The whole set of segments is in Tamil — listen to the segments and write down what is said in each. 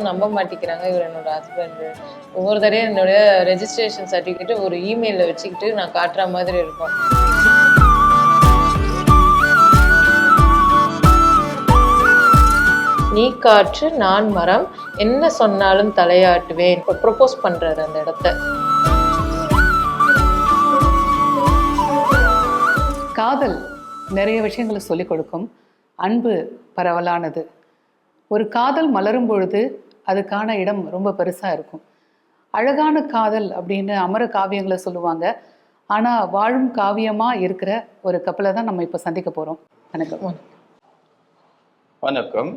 யாரும் நம்ப மாட்டேங்கிறாங்க இவர் என்னோட ஹஸ்பண்டு. ஒவ்வொரு தடையும் என்னுடைய ரெஜிஸ்ட்ரேஷன் சர்டிஃபிகேட்டு ஒரு இமெயிலில் வச்சுக்கிட்டு நான் காட்டுற மாதிரி இருக்கும். நீ காற்று நான் மரம், என்ன சொன்னாலும் தலையாட்டுவேன். இப்போ ப்ரொப்போஸ் பண்றாரு அந்த இடத்த. காதல் நிறைய விஷயங்களை சொல்லிக் கொடுக்கும். அன்பு பரவலானது. ஒரு காதல் மலரும் பொழுது அதுக்கான இடம் ரொம்ப பெருசாக இருக்கும். அழகான காதல் அப்படின்னு அமர காவியங்களை சொல்லுவாங்க. ஆனால் வாழும் காவியமாக இருக்கிற ஒரு கப்பலை தான் நம்ம இப்போ சந்திக்க போகிறோம். வணக்கம். வணக்கம்.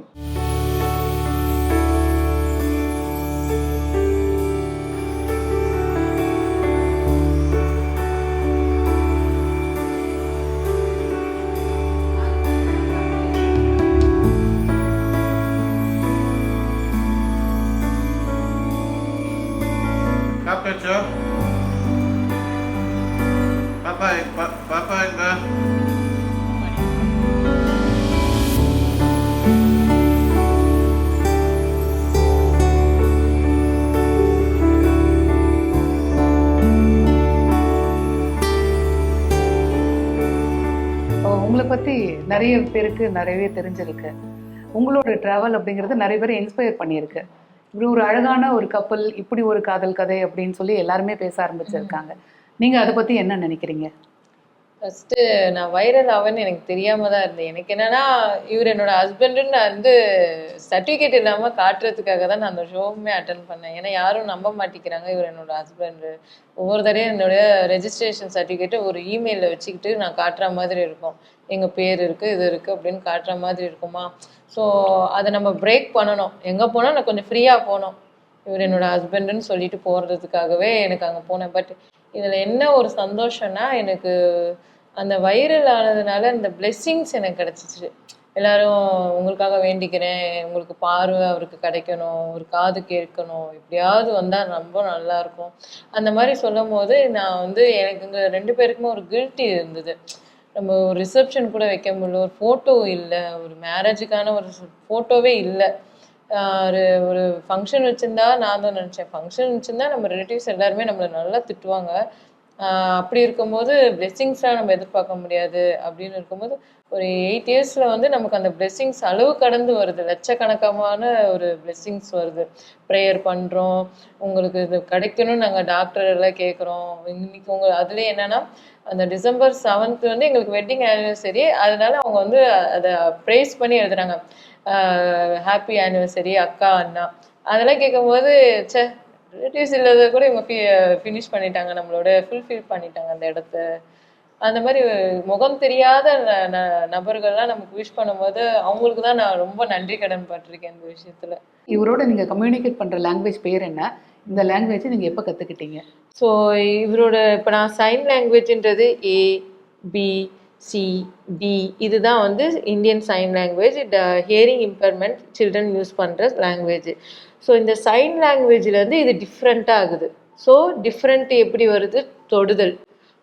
Papa எங்க? உங்களை பற்றி நிறைய பேருக்கு நிறையவே தெரிஞ்சிருக்கு. உங்களோட ட்ராவல் அப்படிங்கிறது நிறைய பேர் இன்ஸ்பயர் பண்ணியிருக்கு. இப்படி ஒரு அழகான ஒரு கப்பல், இப்படி ஒரு காதல் கதை அப்படின்னு சொல்லி எல்லாருமே பேச ஆரம்பிச்சிருக்காங்க. நீங்கள் அதை பற்றி என்ன நினைக்கிறீங்க? ஃபஸ்ட்டு நான் வைரல் ஆவேன்னு எனக்கு தெரியாமல் தான் இருந்தேன். எனக்கு என்னென்னா இவர் என்னோட ஹஸ்பண்டுன்னு நான் வந்து சர்டிஃபிகேட் இல்லாமல் காட்டுறதுக்காக தான் நான் அந்த ஷோவுமே அட்டன் பண்ணேன். ஏன்னா யாரும் நம்ப மாட்டேங்கிறாங்க இவர் என்னோட ஹஸ்பண்டு. ஒவ்வொரு தடையும் என்னுடைய ரெஜிஸ்ட்ரேஷன் சர்டிஃபிகேட்டை ஒரு இமெயிலில் வச்சுக்கிட்டு நான் காட்டுற மாதிரி இருக்கும். எங்கள் பேர் இருக்குது, இது இருக்குது அப்படின்னு காட்டுற மாதிரி இருக்குமா. ஸோ அதை நம்ம பிரேக் பண்ணணும். எங்கே போனால் நான் கொஞ்சம் ஃப்ரீயாக போனோம். இவர் என்னோட ஹஸ்பண்டுன்னு சொல்லிட்டு போகிறதுக்காகவே எனக்கு அங்கே போனேன். பட் இதில் என்ன ஒரு சந்தோஷம்னா, எனக்கு அந்த வைரல் ஆனதுனால இந்த பிளெஸ்ஸிங்ஸ் எனக்கு கிடச்சிச்சு. எல்லாரும் உங்களுக்காக வேண்டிக்கிறேன், உங்களுக்கு பார்வை அவருக்கு கிடைக்கணும், ஒரு காது கேட்கணும், எப்படியாவது வந்தால் ரொம்ப நல்லாயிருக்கும் அந்த மாதிரி சொல்லும் போது நான் வந்து எனக்கு இங்கே 2 பேருக்குமே ஒரு கில்ட்டி இருந்தது. நம்ம ஒரு ரிசப்ஷன் கூட வைக்க முடியல, ஒரு ஃபோட்டோ இல்லை, ஒரு மேரேஜுக்கான ஒரு ஃபோட்டோவே இல்லை. ஒரு ஃபங்க்ஷன் வச்சுருந்தா நான் தான் நினச்சேன், ஃபங்க்ஷன் வச்சுருந்தா நம்ம ரிலேட்டிவ்ஸ் எல்லாருமே நம்மளை நல்லா திட்டுவாங்க. அப்படி இருக்கும்போது பிளெஸ்ஸிங்ஸ்லாம் நம்ம எதிர்பார்க்க முடியாது. அப்படின்னு இருக்கும்போது ஒரு 8 இயர்ஸில் வந்து நமக்கு அந்த பிளெஸ்ஸிங்ஸ் அளவு கடந்து வருது. லட்சக்கணக்கமான ஒரு பிளெஸ்ஸிங்ஸ் வருது. ப்ரேயர் பண்ணுறோம், உங்களுக்கு இது கிடைக்கணும்னு நாங்கள் டாக்டர் எல்லாம் கேட்குறோம். இன்னைக்கு அதுலேயே என்னென்னா அந்த December 7th வந்து எங்களுக்கு வெட்டிங் ஆனிவர்சரி. அதனால அவங்க வந்து அதை ப்ரைஸ் பண்ணி எழுதுறாங்க, ஹாப்பி ஆனிவர்சரி அக்கா அண்ணா. அதெல்லாம் கேட்கும்போது சே, ரிலேட்டிவ்ஸ் இல்லாத கூட இவங்க ஃபினிஷ் பண்ணிட்டாங்க, நம்மளோட ஃபுல்ஃபில் பண்ணிட்டாங்க அந்த இடத்த. அந்த மாதிரி முகம் தெரியாத நபர்கள்லாம் நமக்கு விஷ் பண்ணும்போது அவங்களுக்கு தான் நான் ரொம்ப நன்றி கடன் பட்டிருக்கேன் இந்த விஷயத்துல. இவரோட நீங்க கம்யூனிகேட் பண்ற லாங்குவேஜ் பேர் என்ன? இந்த லாங்குவேஜ் நீங்க எப்போ கத்துக்கிட்டீங்க? ஸோ இவரோட இப்போ நான் சைன் லாங்குவேஜ்ன்றது ABCD இதுதான் வந்து Indian sign language. Hearing impairment children use பண்ணுற லாங்குவேஜ். ஸோ இந்த சைன் லாங்குவேஜ்லேருந்து இது டிஃப்ரெண்ட்டாக ஆகுது. ஸோ டிஃப்ரெண்ட் எப்படி வருது? தொடுதல்.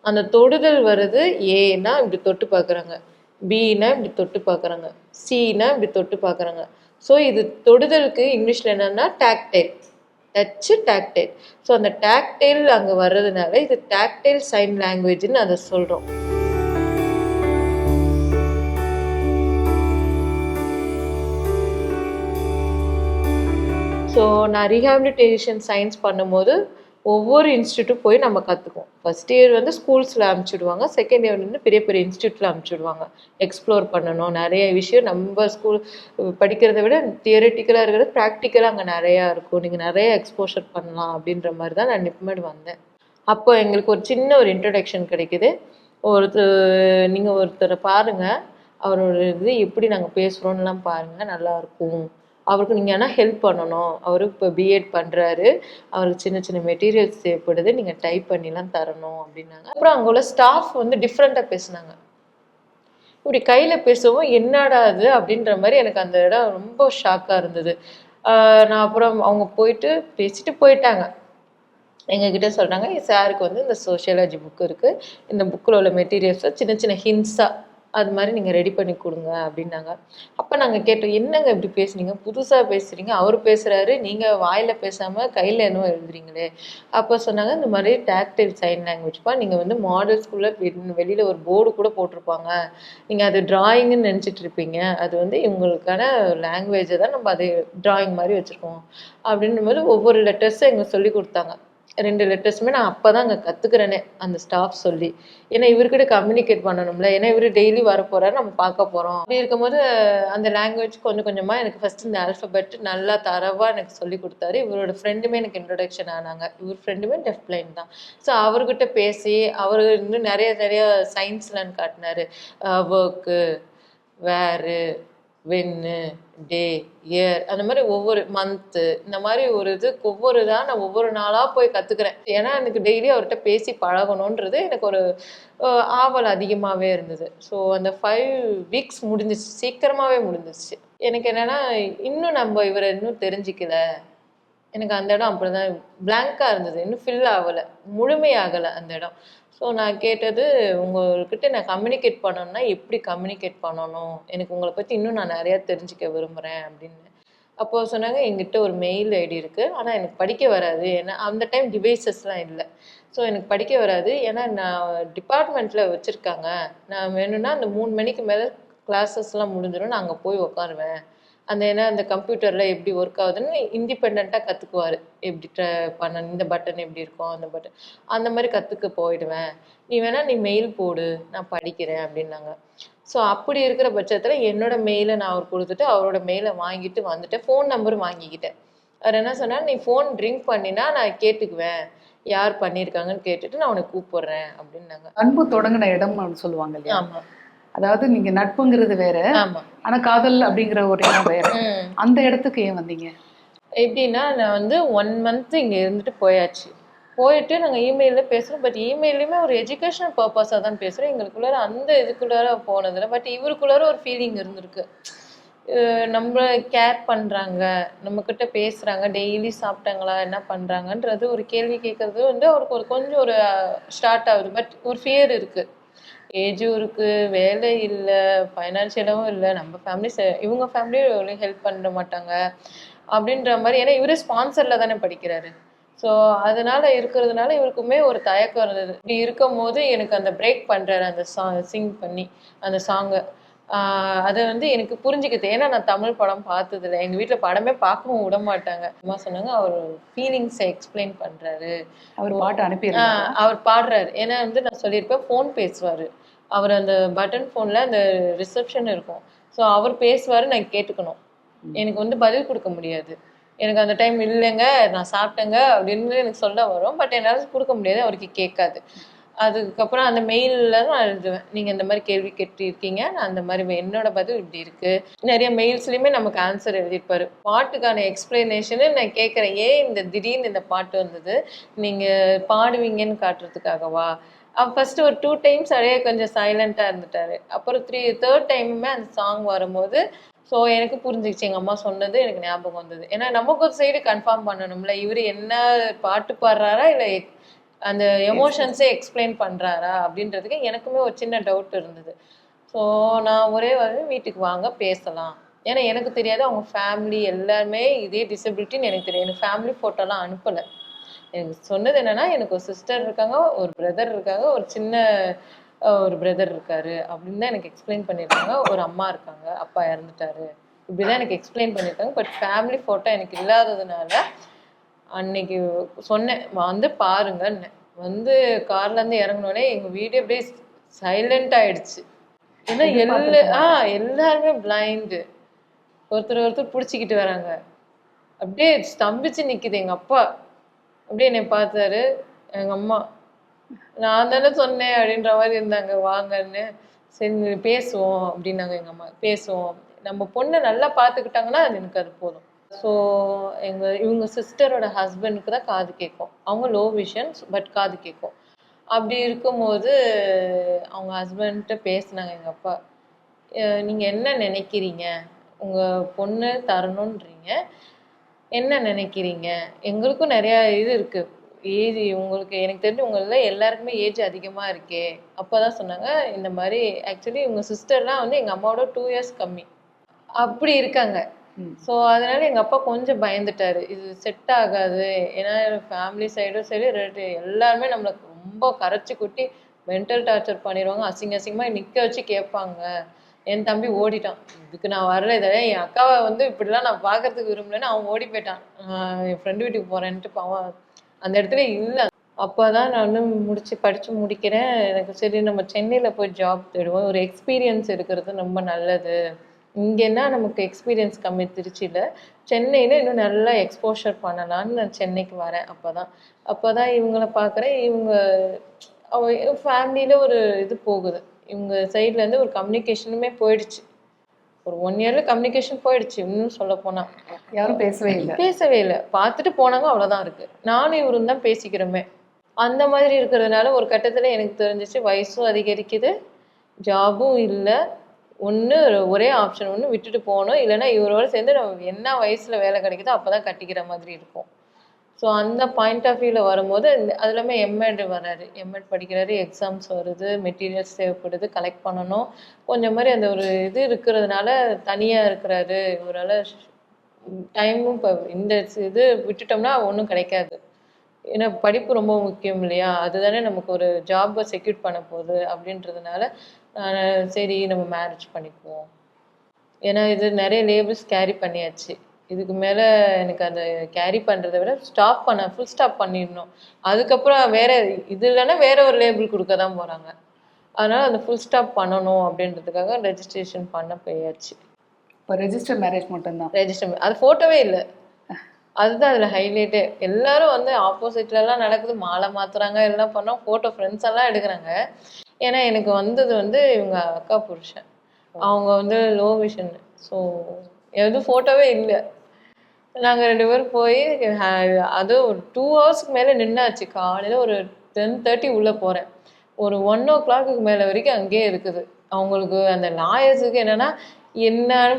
அந்த தொடுதல் வருது. ஏன்னா இப்படி தொட்டு பார்க்குறாங்க, பின்னா இப்படி தொட்டு பார்க்குறாங்க, சின்னா இப்படி தொட்டு பார்க்குறாங்க. ஸோ இது தொடுதலுக்கு இங்கிலீஷில் என்னென்னா டாக்டைல், டச்சு டாக்டைல். ஸோ அந்த டாக்டைல் அங்கே வர்றதுனால இது டாக்டைல் சைன் லாங்குவேஜ்னு அதை சொல்கிறோம். ஸோ நான் ரீஹாபிலிட்டேஷன் சயின்ஸ் பண்ணும்போது ஒவ்வொரு இன்ஸ்டியூட்டும் போய் நம்ம கற்றுக்குவோம். ஃபஸ்ட் இயர் வந்து ஸ்கூல்ஸில் அனுப்பிச்சிடுவாங்க, செகண்ட் இயர் வந்து பெரிய பெரிய இன்ஸ்டியூட்டில் அனுப்பிச்சிடுவாங்க. எக்ஸ்ப்ளோர் பண்ணணும் நிறைய விஷயம். நம்ம ஸ்கூல் படிக்கிறத விட தியரட்டிக்கலாக இருக்கிறது ப்ராக்டிக்கலாக அங்கே நிறையா இருக்கும். நீங்கள் நிறைய எக்ஸ்போஷர் பண்ணலாம் அப்படின்ற மாதிரி தான் நான் நிப்மெட் வந்தேன். அப்போ எங்களுக்கு ஒரு சின்ன ஒரு இன்ட்ரடக்ஷன் கிடைக்குது. நீங்கள் ஒருத்தரை பாருங்கள், அவரோட இது எப்படி நாங்கள் பேசுகிறோன்னெலாம் பாருங்கள், நல்லாயிருக்கும். அவருக்கு நீங்கள் ஆனால் ஹெல்ப் பண்ணணும். அவருக்கு இப்போ பிஎட் பண்ணுறாரு, அவருக்கு சின்ன சின்ன மெட்டீரியல்ஸ் தேவைப்படுது, நீங்கள் டைப் பண்ணிலாம் தரணும் அப்படின்னாங்க. அப்புறம் அங்கே உள்ள ஸ்டாஃப் வந்து டிஃப்ரெண்ட்டாக பேசுனாங்க. இப்படி கையில் பேசவும் என்னடா அது அப்படின்ற மாதிரி எனக்கு அந்த இடம் ரொம்ப ஷாக்காக இருந்தது. நான் அப்புறம் அவங்க போயிட்டு பேசிட்டு போயிட்டாங்க. எங்ககிட்ட சொல்கிறாங்க, சாருக்கு வந்து இந்த சோஷியாலஜி புக்கு இருக்குது, இந்த புக்கில் உள்ள மெட்டீரியல்ஸை சின்ன சின்ன ஹிண்ட்ஸாக அது மாதிரி நீங்கள் ரெடி பண்ணி கொடுங்க அப்படின்னாங்க. அப்போ நாங்கள் கேட்டோம், என்னங்க இப்படி பேசுனீங்க, புதுசாக பேசுகிறீங்க, அவர் பேசுகிறாரு, நீங்கள் வாயில் பேசாமல் கையில் என்னவோ எழுதுறீங்களே. அப்போ சொன்னாங்க, இந்த மாதிரி டாக்டைல் சைன் லாங்குவேஜ்ப்பா, நீங்கள் வந்து மாடல் ஸ்கூலில் வெளியில் ஒரு போர்டு கூட போட்டிருப்பாங்க, நீங்கள் அது டிராயிங்குன்னு நினச்சிட்டு இருப்பீங்க, அது வந்து இவங்களுக்கான லாங்குவேஜை தான் நம்ம அது டிராயிங் மாதிரி வச்சுருக்கோம் அப்படின்னும் போது ஒவ்வொரு லெட்டர்ஸும் எங்களுக்கு சொல்லி கொடுத்தாங்க. 2 லெட்டர்ஸுமே நான் அப்போ தான் அங்கே கற்றுக்கிறேனே, அந்த ஸ்டாஃப் சொல்லி. ஏன்னா இவர்கிட்ட கம்யூனிகேட் பண்ணணும்ல, ஏன்னா இவர் டெய்லி வரப்போறாரு, நம்ம பார்க்க போகிறோம். அப்படி இருக்கும்போது அந்த லாங்குவேஜ் கொஞ்சம் கொஞ்சமாக எனக்கு ஃபஸ்ட்டு இந்த ஆல்ஃபபெட் நல்லா தரவாக எனக்கு சொல்லி கொடுத்தாரு. இவரோட ஃப்ரெண்டுமே எனக்கு இன்ட்ரொடக்ஷன் ஆனாங்க. இவர் ஃப்ரெண்டுமே டெஃப் பிளைண்ட் தான். ஸோ அவர்கிட்ட பேசி அவர் இன்னும் நிறைய நிறைய சயின்ஸ்லாம் காட்டினாரு. ஒர்க்கு, வேரு, வென்னு, டே, இயர், அந்த மாதிரி ஒவ்வொரு மந்த்து, இந்த மாதிரி ஒரு இதுக்கு ஒவ்வொரு இதாக நான் ஒவ்வொரு நாளாக போய் கற்றுக்கிறேன். ஏன்னா எனக்கு டெய்லி அவர்கிட்ட பேசி பழகணுன்றது எனக்கு ஒரு ஆவல் அதிகமாகவே இருந்தது. ஸோ அந்த 5 வீக்ஸ் முடிஞ்சிச்சு, சீக்கிரமாகவே முடிஞ்சிச்சு. எனக்கு என்னென்னா இன்னும் நம்ம இவரை இன்னும் தெரிஞ்சிக்கல, எனக்கு அந்த இடம் அப்படிதான் பிளாங்காக இருந்தது, இன்னும் ஃபில் ஆகலை, முழுமையாகலை அந்த இடம். ஸோ நான் கேட்டது, உங்கள்கிட்ட நான் கம்யூனிகேட் பண்ணணும்னா எப்படி கம்யூனிகேட் பண்ணணும், எனக்கு உங்களை பற்றி இன்னும் நான் நிறையா தெரிஞ்சுக்க விரும்புகிறேன் அப்படின்னு. அப்போது சொன்னாங்க, எங்கிட்ட ஒரு மெயில் ஐடி இருக்குது, ஆனால் எனக்கு படிக்க வராது, ஏன்னா அந்த டைம் டிவைசஸ்லாம் இல்லை. ஸோ எனக்கு படிக்க வராது, ஏன்னா நான் டிபார்ட்மெண்ட்டில் வச்சுருக்காங்க, நான் வேணும்னா அந்த 3 மணிக்கு மேலே கிளாஸஸ்லாம் முடிஞ்சிடும், நான் அங்கே போய் உட்காருவேன். அந்த ஏன்னா அந்த கம்ப்யூட்டரில் எப்படி ஒர்க் ஆகுதுன்னு இண்டிபெண்ட்டாக கற்றுக்குவார். எப்படி பண்ணணும், இந்த பட்டன் எப்படி இருக்கும், அந்த பட்டன், அந்த மாதிரி கற்றுக்க போயிடுவேன். நீ வேணால் நீ மெயில் போடு, நான் படிக்கிறேன் அப்படின்னாங்க. ஸோ அப்படி இருக்கிற பட்சத்தில் என்னோட மெயிலை நான் அவர் கொடுத்துட்டு அவரோட மெயிலை வாங்கிட்டு வந்துட்டேன். ஃபோன் நம்பரும் வாங்கிக்கிட்டேன். அவர் என்ன சொன்னால், நீ ஃபோன் ட்ரிங்க் பண்ணினா நான் கேட்டுக்குவேன், யார் பண்ணியிருக்காங்கன்னு கேட்டுட்டு நான் உனக்கு கூப்பிடுறேன் அப்படின்னாங்க. அன்பு தொடங்கின இடம் சொல்லுவாங்க இல்லையா? ஆமாம். அதாவது நீங்க நட்புங்கிறது வேற, ஆனா காதல் அப்படிங்கிற ஒரு இடம் வேற. அந்த இடத்துக்கு ஏன் வந்தீங்க? எப்படின்னா, நான் வந்து 1 மந்த் இங்க இருந்துட்டு போயாச்சு. போயிட்டு நாங்கள் இமெயிலில் பேசுகிறோம். பட் இமெயிலையுமே ஒரு எஜுகேஷனல் பர்பஸாக தான் பேசுகிறோம். எங்களுக்குள்ளார அந்த இதுக்குள்ளார போனதில்லை. பட் இவருக்குள்ளார ஒரு ஃபீலிங் இருந்திருக்கு. நம்ம கேர் பண்ணுறாங்க, நம்மக்கிட்ட பேசுகிறாங்க, டெய்லி சாப்பிட்டாங்களா, என்ன பண்ணுறாங்கன்றது ஒரு கேள்வி கேட்குறது வந்து அவருக்கு ஒரு கொஞ்சம் ஒரு ஸ்டார்ட் ஆகுது. பட் ஒரு ஃபியர் இருக்குது. ஏஜும் இருக்குது, வேலை இல்லை, ஃபைனான்ஷியலாகவும் இல்லை, நம்ம ஃபேமிலி இவங்க ஃபேமிலியும் ஹெல்ப் பண்ண மாட்டாங்க அப்படின்ற மாதிரி. ஏன்னா இவரு ஸ்பான்சரில் தானே படிக்கிறாரு. ஸோ அதனால இருக்கிறதுனால இவருக்குமே ஒரு தயக்கம் இருந்தது. இப்படி இருக்கும் போது எனக்கு அந்த பிரேக் பண்ணுறாரு, அந்த சிங் பண்ணி அந்த சாங்கை. அதை வந்து எனக்கு புரிஞ்சுக்கிது. ஏன்னா நான் தமிழ் படம் பார்த்ததில்லை, எங்கள் வீட்டில் படமே பார்க்கவும் விட மாட்டாங்க. அம்மா சொன்னாங்க, அவர் ஃபீலிங்ஸை எக்ஸ்பிளைன் பண்ணுறாரு, அவர் பாட்டு அனுப்பிடுறாரு, அவர் பாடுறாரு. ஏன்னா வந்து நான் சொல்லியிருப்பேன், ஃபோன் பேசுவார் அவர், அந்த பட்டன் ஃபோனில் அந்த ரிசப்ஷன் இருக்கும். ஸோ அவர் பேசுவார், நான் கேட்டுக்கணும், எனக்கு வந்து பதில் கொடுக்க முடியாது. எனக்கு அந்த டைம் இல்லைங்க, நான் சாப்பிட்டேங்க அப்படின்னு எனக்கு சொல்ல வரும். பட் என்னால் கொடுக்க முடியாது, அவருக்கு கேட்காது. அதுக்கப்புறம் அந்த மெயிலில் தான் நான் எழுதுவேன், நீங்கள் இந்த மாதிரி கேள்வி கேட்டிருக்கீங்க, நான் அந்த மாதிரி என்னோட பதில் இப்படி இருக்குது. நிறைய மெயில்ஸ்லையுமே நமக்கு ஆன்சர் எழுதியிருப்பார். பாட்டுக்கான எக்ஸ்பிளனேஷனு நான் கேட்குறேன், ஏன் இந்த திடீர்னு இந்த பாட்டு வந்தது, நீங்கள் பாடுவீங்கன்னு காட்டுறதுக்காகவா. ஃபஸ்ட்டு ஒரு 2 டைம்ஸ் அப்படியே கொஞ்சம் சைலண்ட்டாக இருந்துட்டார். அப்புறம் 3rd டைமுமே அந்த சாங் வரும்போது ஸோ எனக்கு புரிஞ்சிச்சு, எங்கள் அம்மா சொன்னது எனக்கு ஞாபகம் வந்தது. ஏன்னா நமக்கு ஒரு சைடு கன்ஃபார்ம் பண்ணணும்ல, இவர் என்ன பாட்டு பாடுறாரா இல்லை அந்த எமோஷன்ஸே எக்ஸ்பிளைன் பண்ணுறாரா அப்படின்றதுக்கு எனக்குமே ஒரு சின்ன டவுட் இருந்தது. ஸோ நான் ஒரே வீட்டுக்கு வாங்க பேசலாம், ஏன்னா எனக்கு தெரியாது அவங்க ஃபேமிலி எல்லாருமே இதே டிசபிலிட்டின்னு எனக்கு தெரியும். எனக்கு ஃபேமிலி ஃபோட்டோலாம் அனுப்பலை. எனக்கு சொன்னது என்னென்னா, எனக்கு ஒரு சிஸ்டர் இருக்காங்க, ஒரு பிரதர் இருக்காங்க, ஒரு சின்ன ஒரு பிரதர் இருக்காரு அப்படின்னு தான் எனக்கு எக்ஸ்பிளைன் பண்ணியிருக்காங்க. ஒரு அம்மா இருக்காங்க, அப்பா இறந்துட்டாரு, இப்படிதான் எனக்கு எக்ஸ்பிளைன் பண்ணியிருக்காங்க. பட் ஃபேமிலி ஃபோட்டோ எனக்கு இல்லாததுனால அன்னைக்கு சொன்னேன், வந்து பாருங்கன்னு. வந்து கார்லேருந்து இறங்கினோடனே எங்கள் வீடு அப்படியே சைலண்ட் ஆயிடுச்சு. ஏன்னா எல்லாருமே பிளைண்டு, ஒருத்தர் பிடிச்சிக்கிட்டு வராங்க. அப்படியே ஸ்தம்பிச்சு நிற்குது. எங்கள் அப்பா அப்படியே என்னை பார்த்தாரு, எங்கள் அம்மா நான் தானே சொன்னேன் அப்படின்ற மாதிரி இருந்தாங்க, வாங்கன்னு. சரி பேசுவோம் அப்படின்னாங்க எங்கள் அம்மா. பேசுவோம், நம்ம பொண்ணை நல்லா பார்த்துக்கிட்டாங்கன்னா அது எனக்கு அது போதும். ஸோ இவங்க சிஸ்டரோட ஹஸ்பண்டுக்கு தான் காது கேட்கும். அவங்க லோ விஷன், பட் காது கேட்கும். அப்படி இருக்கும்போது அவங்க ஹஸ்பண்ட்கிட்ட பேசினாங்க எங்கள் அப்பா. நீங்கள் என்ன நினைக்கிறீங்க, உங்கள் பொண்ணு தரணுன்றீங்க, என்ன நினைக்கிறீங்க, எங்களுக்கும் நிறையா இது இருக்குது, ஏஜ் உங்களுக்கு எனக்கு தெரிஞ்சு உங்கள எல்லாருக்குமே ஏஜ் அதிகமா இருக்கே. அப்பதான் சொன்னாங்க இந்த மாதிரி ஆக்சுவலி உங்க சிஸ்டர்லாம் வந்து எங்க அம்மாவோட 2 இயர்ஸ் கம்மி. அப்படி இருக்காங்க. ஸோ அதனால எங்க அப்பா கொஞ்சம் பயந்துட்டாரு. இது செட் ஆகாது. ஏன்னா ஃபேமிலி சைடும் சரி, ரிலேட்டிவ் எல்லாருமே நம்மளுக்கு ரொம்ப கரைச்சி கொட்டி மென்டல் டார்ச்சர் பண்ணிடுவாங்க. அசிங்கமா நிக்க வச்சு கேட்பாங்க. என் தம்பி ஓடிட்டான். இதுக்கு நான் வரல. என் அக்காவை வந்து இப்படிலாம் நான் பார்க்கறதுக்கு விரும்பலன்னு அவன் ஓடி போயிட்டான். என் ஃப்ரெண்டு வீட்டுக்கு போறேன்ட்டு அவன் அந்த இடத்துல இல்ல. அப்பதான் நான் வந்து படிச்சு முடிக்கிறேன். எனக்கு சரி நம்ம சென்னையில போய் ஜாப் தேடுவோம். ஒரு எக்ஸ்பீரியன்ஸ் இருக்கிறது ரொம்ப நல்லது. இங்கன்னா நமக்கு எக்ஸ்பீரியன்ஸ் கம்மி திருச்சியில. சென்னையில இன்னும் நல்லா எக்ஸ்போஷர் பண்ணலான்னு நான் சென்னைக்கு வரேன். அப்பதான் இவங்கள பார்க்குறேன். இவங்க ஃபேமிலியில ஒரு இது போகுது. இவங்க சைட்ல இருந்து ஒரு கம்யூனிகேஷனுமே போயிடுச்சு. ஒரு 1 இயர்ல கம்யூனிகேஷன் போயிடுச்சு. இன்னும் சொல்ல போனா யாரும் பேசவே இல்லை. பார்த்துட்டு போனாங்க, அவ்வளவுதான் இருக்கு. நானும் இவரும் தான் பேசிக்கிறோமே. அந்த மாதிரி இருக்கிறதுனால ஒரு கட்டத்துல எனக்கு தெரிஞ்சிச்சு வயசும் அதிகரிக்குது, ஜாபும் இல்லை. ஒரே ஆப்ஷன் ஒன்று விட்டுட்டு போகணும். இல்லைன்னா இவரோட சேர்ந்து நம்ம என்ன வயசுல வேலை கிடைக்குதோ அப்பதான் கட்டிக்கிற மாதிரி இருக்கும். ஸோ அந்த பாயிண்ட் ஆஃப் வியூவில் வரும்போது அது இல்லாமல் எம்எட் வராரு. எம்எட் படிக்கிறாரு, எக்ஸாம்ஸ் வருது, மெட்டீரியல்ஸ் தேவைப்படுது, கலெக்ட் பண்ணணும். கொஞ்சம் மாதிரி அந்த ஒரு இது இருக்கிறதுனால தனியாக இருக்கிறாரு. இவரால் டைமும் இப்போ இந்த இது விட்டுட்டோம்னா ஒன்றும் கிடைக்காது. ஏன்னா படிப்பு ரொம்ப முக்கியம் இல்லையா? அதுதானே நமக்கு ஒரு ஜாப்பை செக்யூர் பண்ண போகுது. அப்படின்றதுனால சரி நம்ம மேரேஜ் பண்ணிக்குவோம். ஏன்னா இது நிறைய லேபிள்ஸ் கேரி பண்ணியாச்சு. இதுக்கு மேலே எனக்கு அந்த கேரி பண்ணுறதை விட ஃபுல் ஸ்டாப் பண்ணிடணும். அதுக்கப்புறம் வேற இது இல்லைன்னா வேற ஒரு லேபிள் கொடுக்க தான் போகிறாங்க. அதனால் அந்த ஃபுல் ஸ்டாப் பண்ணணும் அப்படின்றதுக்காக ரெஜிஸ்ட்ரேஷன் பண்ண போயாச்சு. இப்போ ரெஜிஸ்டர் மேரேஜ் மட்டும்தான். ரெஜிஸ்டர் அது ஃபோட்டோவே இல்லை. அதுதான் அதில் ஹைலைட்டே. எல்லாரும் வந்து ஆப்போசிட்லலாம் நடக்குது, மாலை மாற்றுறாங்க, எல்லாம் பண்ணோம், ஃபோட்டோ ஃப்ரெண்ட்ஸ் எல்லாம் எடுக்கிறாங்க. ஏன்னா எனக்கு வந்தது வந்து இவங்க அக்கா புருஷன். அவங்க வந்து லோ விஷன். ஸோ எதுவும் ஃபோட்டோவே இல்லை. நாங்கள் 2 பேரும் போய் அதுவும் ஒரு 2 ஹவர்ஸ்க்கு மேலே நின்னாச்சு. காலையில் ஒரு 10:30 உள்ளே போகிறேன். ஒரு 1 o'clock மேலே வரைக்கும் அங்கேயே இருக்குது. அவங்களுக்கு அந்த லாயர்ஸுக்கு என்னன்னா என்னன்னு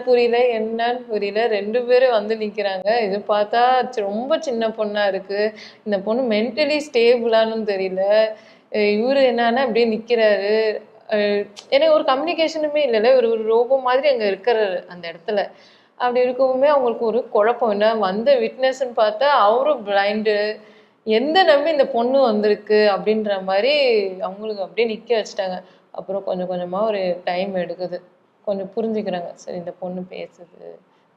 புரியல. 2 பேரும் வந்து நிற்கிறாங்க. இது பார்த்தா ரொம்ப சின்ன பொண்ணாக இருக்குது. இந்த பொண்ணு மென்டலி ஸ்டேபிளானு தெரியல. இவரு என்னன்னா அப்படியே நிற்கிறாரு. எனக்கு ஒரு கம்யூனிகேஷனுமே இல்லைல்ல. ஒரு ரோபோ மாதிரி அங்கே இருக்கிறாரு அந்த இடத்துல. அப்படி இருக்கவுமே அவங்களுக்கு ஒரு குழப்பம். என்ன வந்த விட்னஸ்ன்னு பார்த்தா அவரும் பிளைண்டு. எந்த நம்பி இந்த பொண்ணு வந்திருக்கு அப்படின்ற மாதிரி அவங்களுக்கு அப்படியே நிற்க வச்சுட்டாங்க. அப்புறம் கொஞ்சம் கொஞ்சமாக ஒரு டைம் எடுக்குது. கொஞ்சம் புரிஞ்சுக்கிறாங்க. சரி இந்த பொண்ணு பேசுது,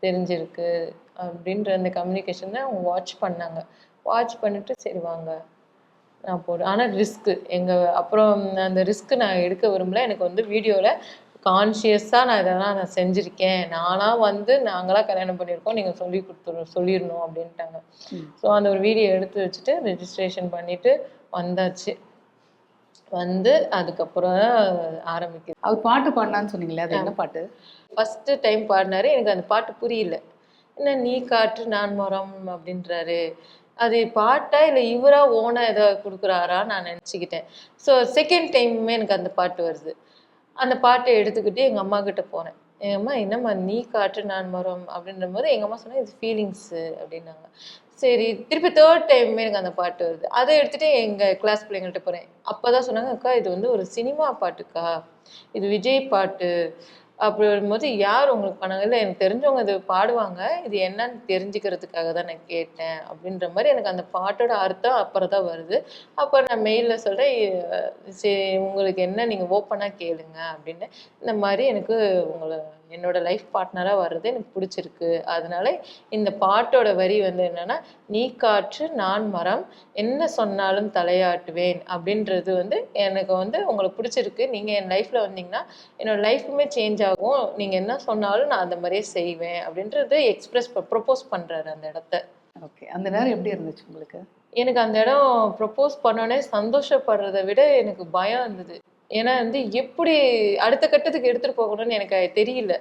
தெரிஞ்சிருக்கு அப்படின்ற அந்த கம்யூனிகேஷனை அவங்க வாட்ச் பண்ணாங்க. வாட்ச் பண்ணிட்டு சரி வாங்க நான் போடுறேன். ஆனால் ரிஸ்க்கு அப்புறம் அந்த ரிஸ்க்கு நான் எடுக்க விரும்பல. எனக்கு வந்து வீடியோவில் கான்ஷியஸாக நான் இதெல்லாம் நான் செஞ்சுருக்கேன். நாங்களாக கல்யாணம் பண்ணியிருக்கோம், நீங்கள் சொல்லிடணும் அப்படின்ட்டாங்க. ஸோ அந்த ஒரு வீடியோ எடுத்து வச்சுட்டு ரெஜிஸ்ட்ரேஷன் பண்ணிட்டு வந்தாச்சு. வந்து அதுக்கப்புறம் ஆரம்பிக்குது. அவர் பாட்டு பாடினான்னு சொன்னீங்களே, அது என்ன பாட்டு? ஃபர்ஸ்ட் டைம் பாடினாரு. எனக்கு அந்த பாட்டு புரியல. என்ன நீ காற்று நான் மரம் அப்படின்றாரு. அது பாட்டா இல்லை இவரா ஓனா ஏதோ கொடுக்குறாரா நான் நினச்சிக்கிட்டேன். ஸோ செகண்ட் டைமுமே எனக்கு அந்த பாட்டு வருது. அந்த பாட்டை எடுத்துக்கிட்டு எங்கள் அம்மா கிட்ட போனேன். எங்கள் அம்மா என்னம்மா நீ காற்று நான் மரம் அப்படின்ற போது எங்கள் அம்மா சொன்னா இது ஃபீலிங்ஸு அப்படின்னாங்க. சரி திருப்பி தேர்ட் டைமுமே எனக்கு அந்த பாட்டு வருது. அதை எடுத்துகிட்டு எங்கள் கிளாஸ் பிள்ளைங்கள்ட்ட போகிறேன். அப்போ தான் சொன்னாங்க அக்கா இது வந்து ஒரு சினிமா பாட்டுக்கா, இது விஜய் பாட்டு. அப்படி வரும்போது யார் உங்களுக்கு பண்ணாங்க? இல்லை எனக்கு தெரிஞ்சவங்க இது பாடுவாங்க, இது என்னன்னு தெரிஞ்சுக்கிறதுக்காக தான் நான் கேட்டேன் அப்படின்ற மாதிரி எனக்கு அந்த பாட்டோட அர்த்தம் அப்புறம் தான் வருது. அப்போ நான் மெயிலில் சொல்கிறேன் சரி உங்களுக்கு என்ன நீங்கள் ஓப்பனாக கேளுங்க அப்படின்னு. இந்த மாதிரி எனக்கு என்னோட லைஃப் பார்ட்னராக வர்றது எனக்கு பிடிச்சிருக்கு. அதனால இந்த பாட்டோட வரி வந்து என்னன்னா நீ காற்று நான் மரம் என்ன சொன்னாலும் தலையாட்டுவேன் அப்படின்றது வந்து எனக்கு வந்து உங்களுக்கு பிடிச்சிருக்கு. நீங்கள் என் லைஃப்பில் வந்தீங்கன்னா என்னோட லைஃப்புமே சேஞ்ச் ஆகும். நீங்கள் என்ன சொன்னாலும் நான் அந்த மாதிரியே செய்வேன் அப்படின்றது ப்ரொப்போஸ் பண்ணுறாரு அந்த இடத்த. ஓகே, அந்த நேரம் எப்படி இருந்துச்சு உங்களுக்கு? எனக்கு அந்த இடம் ப்ரொப்போஸ் பண்ணோடனே சந்தோஷப்படுறதை விட எனக்கு பயம் இருந்தது. ஏன்னா வந்து எப்படி அடுத்த கட்டத்துக்கு எடுத்துகிட்டு போகணும்னு எனக்கு தெரியல.